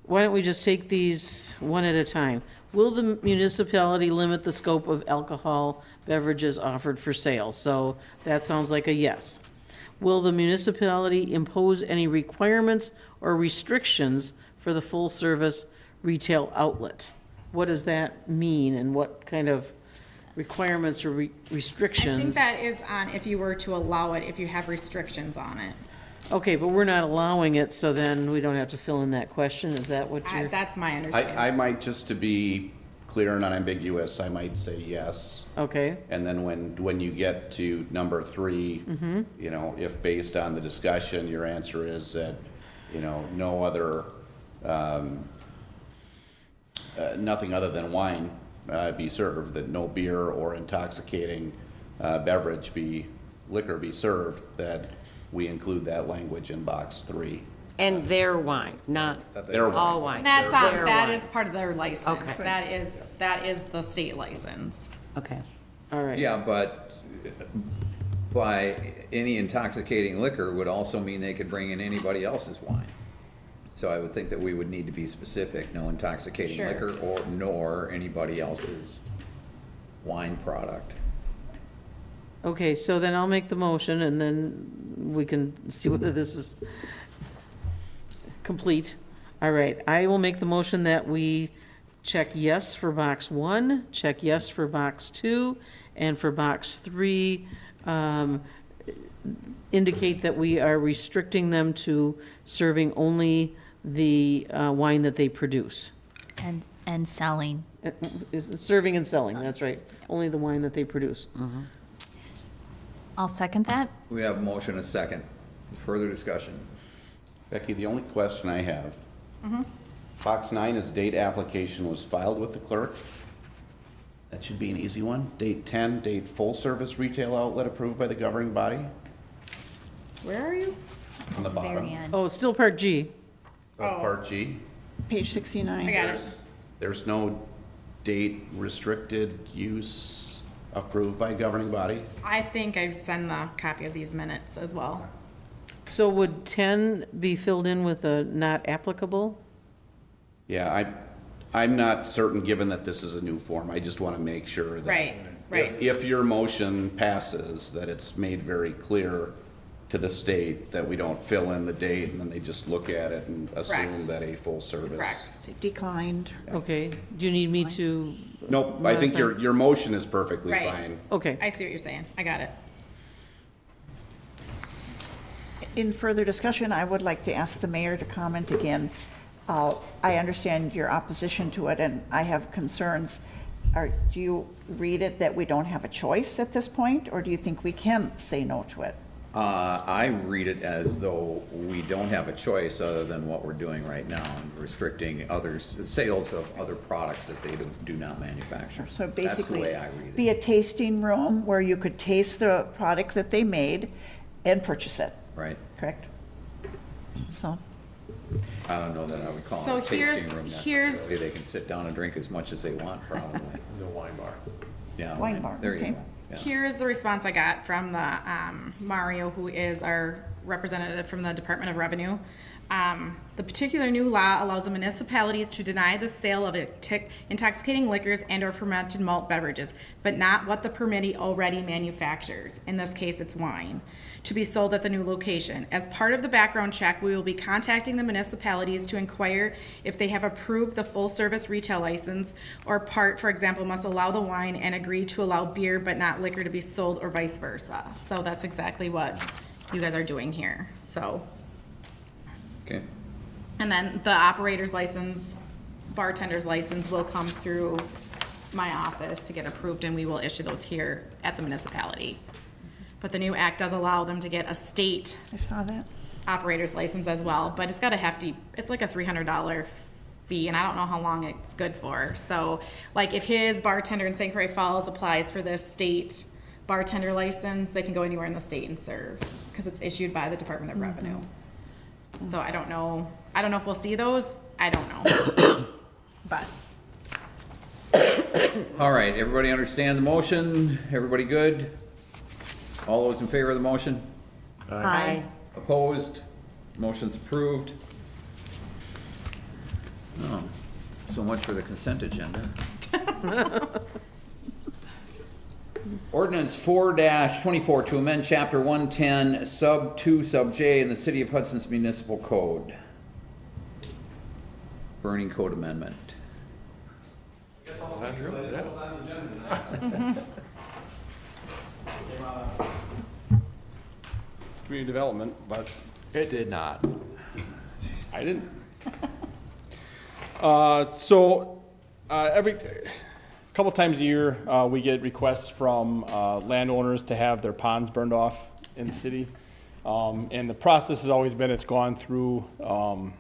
why don't we just take these one at a time? Will the municipality limit the scope of alcohol beverages offered for sale? So that sounds like a yes. Will the municipality impose any requirements or restrictions for the full-service retail outlet? What does that mean, and what kind of requirements or restrictions? I think that is on if you were to allow it, if you have restrictions on it. Okay, but we're not allowing it, so then we don't have to fill in that question, is that what you're? That's my understanding. I might, just to be clear and unambiguous, I might say yes. Okay, And then when you get to number 3, you know, if based on the discussion, your answer is that, you know, no other, nothing other than wine be served, that no beer or intoxicating liquor be served, that we include that language in box 3. And their wine, not Their all wine. And that's Their that wine. is part of their license. Okay. That is the state license. Okay. all right. Yeah, but by any intoxicating liquor would also mean they could bring in anybody else's wine. So I would think that we would need to be specific, no intoxicating Sure. liquor nor anybody else's wine product. Okay, so then I'll make the motion, and then we can see whether this is complete. All right, I will make the motion that we check yes for box 1, check yes for box 2, and for box 3, indicate that we are restricting them to serving only the wine that they produce. And selling. Is serving and selling, that's right, only the wine that they produce. I'll second that. We have a motion, a second. Further discussion. Becky, the only question I have, box 9 is date application was filed with the clerk. That should be an easy one. Date 10, date full-service retail outlet approved by the governing body Where are you? on the bottom Very end. Oh, it's still Part G. of Part G. Page 69. I got it. There's no date restricted use approved by governing body. I think I'd send the copy of these minutes as well. So would 10 be filled in with a not applicable? Yeah, I'm not certain, given that this is a new form. I just want to make sure that. Right. If your motion passes, that it's made very clear to the state that we don't fill in the date and then they just look at it and assume Correct. that a full service. Correct. Declined. Okay, do you need me to? Nope, I think modify? your motion is perfectly Right. fine. Okay, I see what you're saying. I got it. In further discussion, I would like to ask the mayor to comment again. I understand your opposition to it, and I have concerns. Do you read it that we don't have a choice at this point, or do you think we can say no to it? I read it as though we don't have a choice other than what we're doing right now and restricting others, sales of other products that they do not manufacture. So That's basically, the way I read it. be a tasting room where you could taste the product that they made and purchase it, Right. correct? So, I don't know that I would call So it a here's- tasting room here's- necessarily. They can sit down and drink as much as they want, probably. The wine bar. Yeah. Wine bar, There you okay. go. Yeah. Here is the response I got from the Mario, who is our representative from the Department of Revenue. The particular new law allows the municipalities to deny the sale of intoxicating liquors and/or fermented malt beverages, but not what the permittee already manufactures. In this case, it's wine, to be sold at the new location. As part of the background check, we will be contacting the municipalities to inquire if they have approved the full-service retail license, or part, for example, must allow the wine and agree to allow beer but not liquor to be sold, or vice versa. So that's exactly what you guys are doing here, so. Okay. And then the operator's license, bartender's license will come through my office to get approved, and we will issue those here at the municipality. But the new act does allow them to get a state I saw that. operator's license as well, but it's got a hefty, it's like a $300 fee, and I don't know how long it's good for. So, like, if his bartender in St. Croix Falls applies for this state bartender license, they can go anywhere in the state and serve, because it's issued by the Department of Revenue. So I don't know if we'll see those, I don't know. But, All right, everybody understand the motion? Everybody good? All those in favor of the motion? Aye. Opposed? Motion's approved. Oh, so much for the consent agenda. Ordinance 4-24 to amend chapter 110, sub 2, sub J in the City of Hudson's Municipal Code. Burning code amendment. Community development, but It did not. I didn't. Every couple times a year, we get requests from landowners to have their ponds burned off in the city. And the process has always been, it's gone through the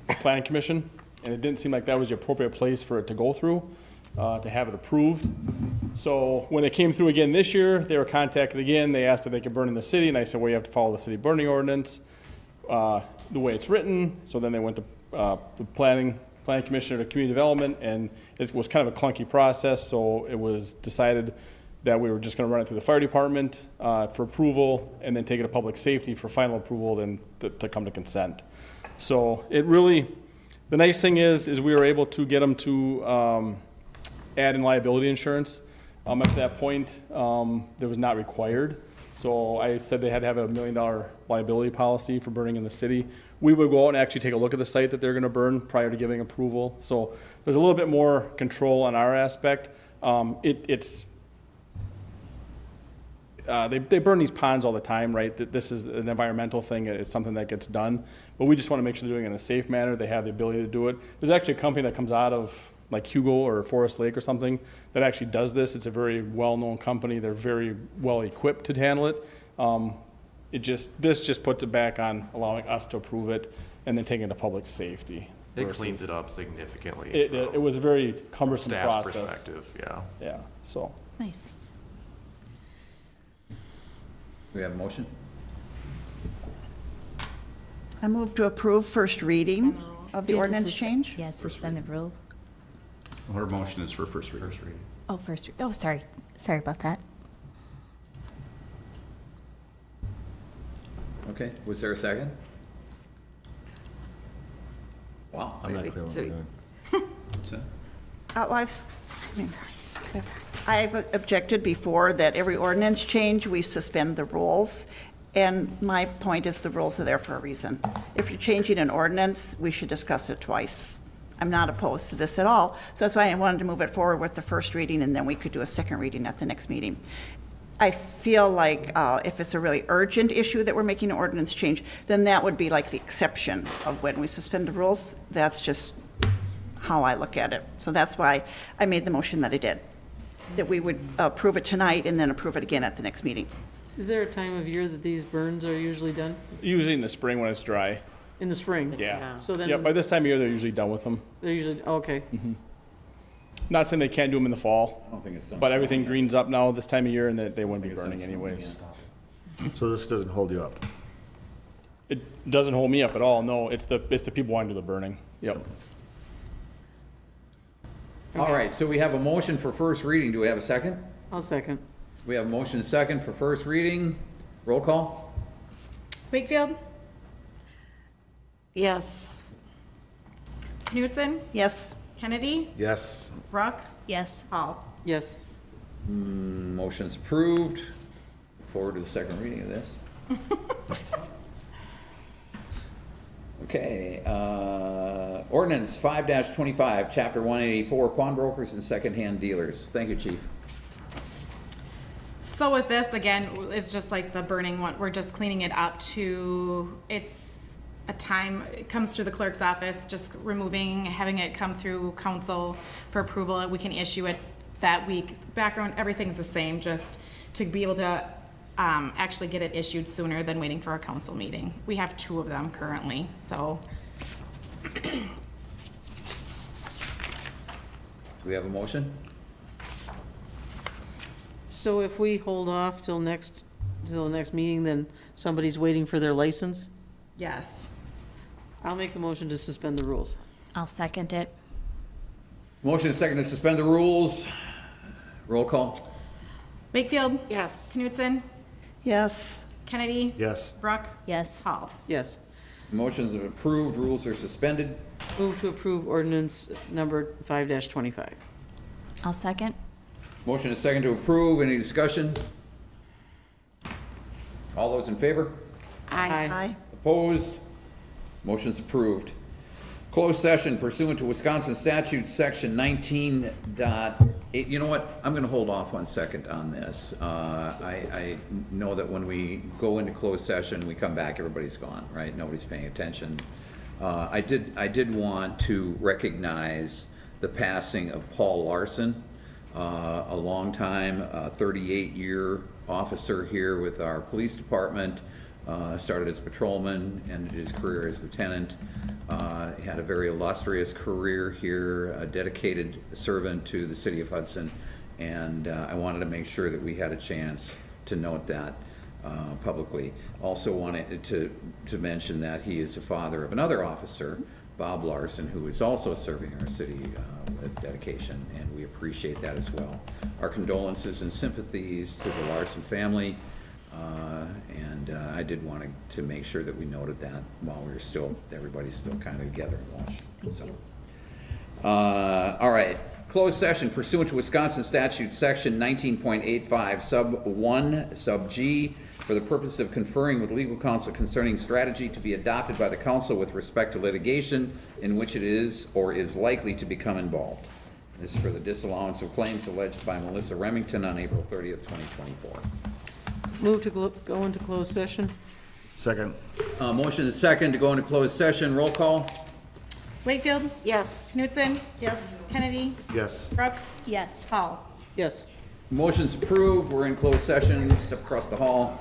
planning commission, and it didn't seem like that was the appropriate place for it to go through, to have it approved. So when it came through again this year, they were contacted again. They asked if they could burn in the city, and I said, well, you have to follow the city burning ordinance, the way it's written. So then they went to the planning commissioner to community development, and it was kind of a clunky process. So it was decided that we were just going to run it through the fire department for approval, and then take it to public safety for final approval, then to come to consent. So it really, the nice thing is we were able to get them to add in liability insurance. Up to that point, that was not required. So I said they had to have a $1 million liability policy for burning in the city. We would go out and actually take a look at the site that they're going to burn prior to giving approval. So there's a little bit more control on our aspect. They burn these ponds all the time, right? This is an environmental thing. It's something that gets done. But we just want to make sure they're doing it in a safe manner. They have the ability to do it. There's actually a company that comes out of like Hugo or Forest Lake or something that actually does this. It's a very well-known company. They're very well equipped to handle it. This just puts it back on allowing us to approve it and then taking it to public safety. It cleans it up significantly. It was a very cumbersome Staff's process. perspective, yeah. Yeah, so. Nice. We have a motion? I move to approve first reading of the Do you have to ordinance change. Yes, suspend the rules. Her motion is for first reading. Oh, sorry. Sorry about that. Okay, was there a second? Wow. I'm not clear what we're doing. What's that? I've objected before that every ordinance change, we suspend the rules. And my point is the rules are there for a reason. If you're changing an ordinance, we should discuss it twice. I'm not opposed to this at all. So that's why I wanted to move it forward with the first reading, and then we could do a second reading at the next meeting. I feel like if it's a really urgent issue that we're making an ordinance change, then that would be like the exception of when we suspend the rules. That's just how I look at it. So that's why I made the motion that I did, that we would approve it tonight and then approve it again at the next meeting. Is there a time of year that these burns are usually done? Usually in the spring when it's dry. In the spring? Yeah. So then. Yeah, by this time of year, they're usually done with them. They're usually, okay. Not saying they can't do them in the fall. I don't think it's done. But so everything yet. greens up now this time of year and they wouldn't be It's done burning so anyways. yet. So this doesn't hold you up? It doesn't hold me up at all. No, it's the people wanting to do the burning. Yep. All right, so we have a motion for first reading. Do we have a second? I'll second. We have a motion and second for first reading. Roll call? Wakefield, Yes. Knutson, Yes? Kennedy, Yes. Ruck, Yes. Hall. Yes. Motion's approved. Look forward to the second reading of this. Okay, ordinance 5-25, chapter 184, pawnbrokers and secondhand dealers. Thank you, chief. So with this, again, it's just like the burning one, we're just cleaning it up to, it's a time, it comes through the clerk's office, just removing, having it come through council for approval. We can issue it that week. Background, everything's the same, just to be able to actually get it issued sooner than waiting for a council meeting. We have 2 of them currently, so. Do we have a motion? So if we hold off till the next meeting, then somebody's waiting for their license? Yes. I'll make the motion to suspend the rules. I'll second it. Motion and second to suspend the rules. Roll call? Wakefield, Yes. Knutson, Yes? Kennedy, Yes. Ruck, Yes. Hall. Yes. Motions are approved, rules are suspended. Move to approve ordinance number 5-25. I'll second. Motion and second to approve. Any discussion? All those in favor? Aye. Opposed? Motion's approved. Closed session pursuant to Wisconsin statute section 19.8. You know what? I'm gonna hold off 1 second on this. I know that when we go into closed session, we come back, everybody's gone, right? Nobody's paying attention. I did want to recognize the passing of Paul Larson, a longtime 38-year officer here with our police department. Started as patrolman, ended his career as lieutenant. Had a very illustrious career here, a dedicated servant to the city of Hudson, and I wanted to make sure that we had a chance to note that publicly. Also wanted to mention that he is the father of another officer, Bob Larson, who is also serving our city with dedication, and we appreciate that as well. Our condolences and sympathies to the Larson family. And I did want to make sure that we noted that while we were still, everybody's still kind of together in Washington. So, all right, closed session pursuant to Wisconsin statute section 19.85 sub 1 sub G for the purpose of conferring with legal counsel concerning strategy to be adopted by the council with respect to litigation in which it is or is likely to become involved. This is for the disallowance of claims alleged by Melissa Remington on April 30th, 2024. Move to go into closed session? Second. Motion is second to go into closed session. Roll call? Wakefield, Yes. Knutson, Yes? Kennedy, Yes. Ruck, Yes. Hall. Yes. Motion's approved. We're in closed session. Step across the hall.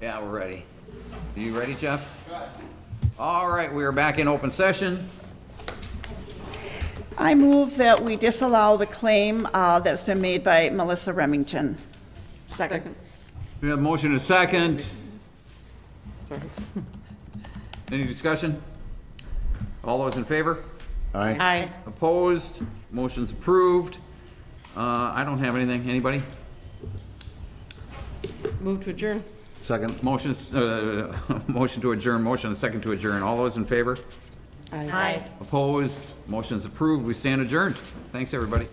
Yeah, we're ready. Are you ready, Jeff? All right, we are back in open session. I move that we disallow the claim that's been made by Melissa Remington. Second. We have a motion and a second. Sorry. Any discussion? All those in favor? Aye. Aye. Opposed? Motion's approved. I don't have anything. Anybody? Move to adjourn. Second. Motion's, motion to adjourn, motion and a second to adjourn. All those in favor? Aye. Opposed? Motion's approved. We stand adjourned. Thanks, everybody.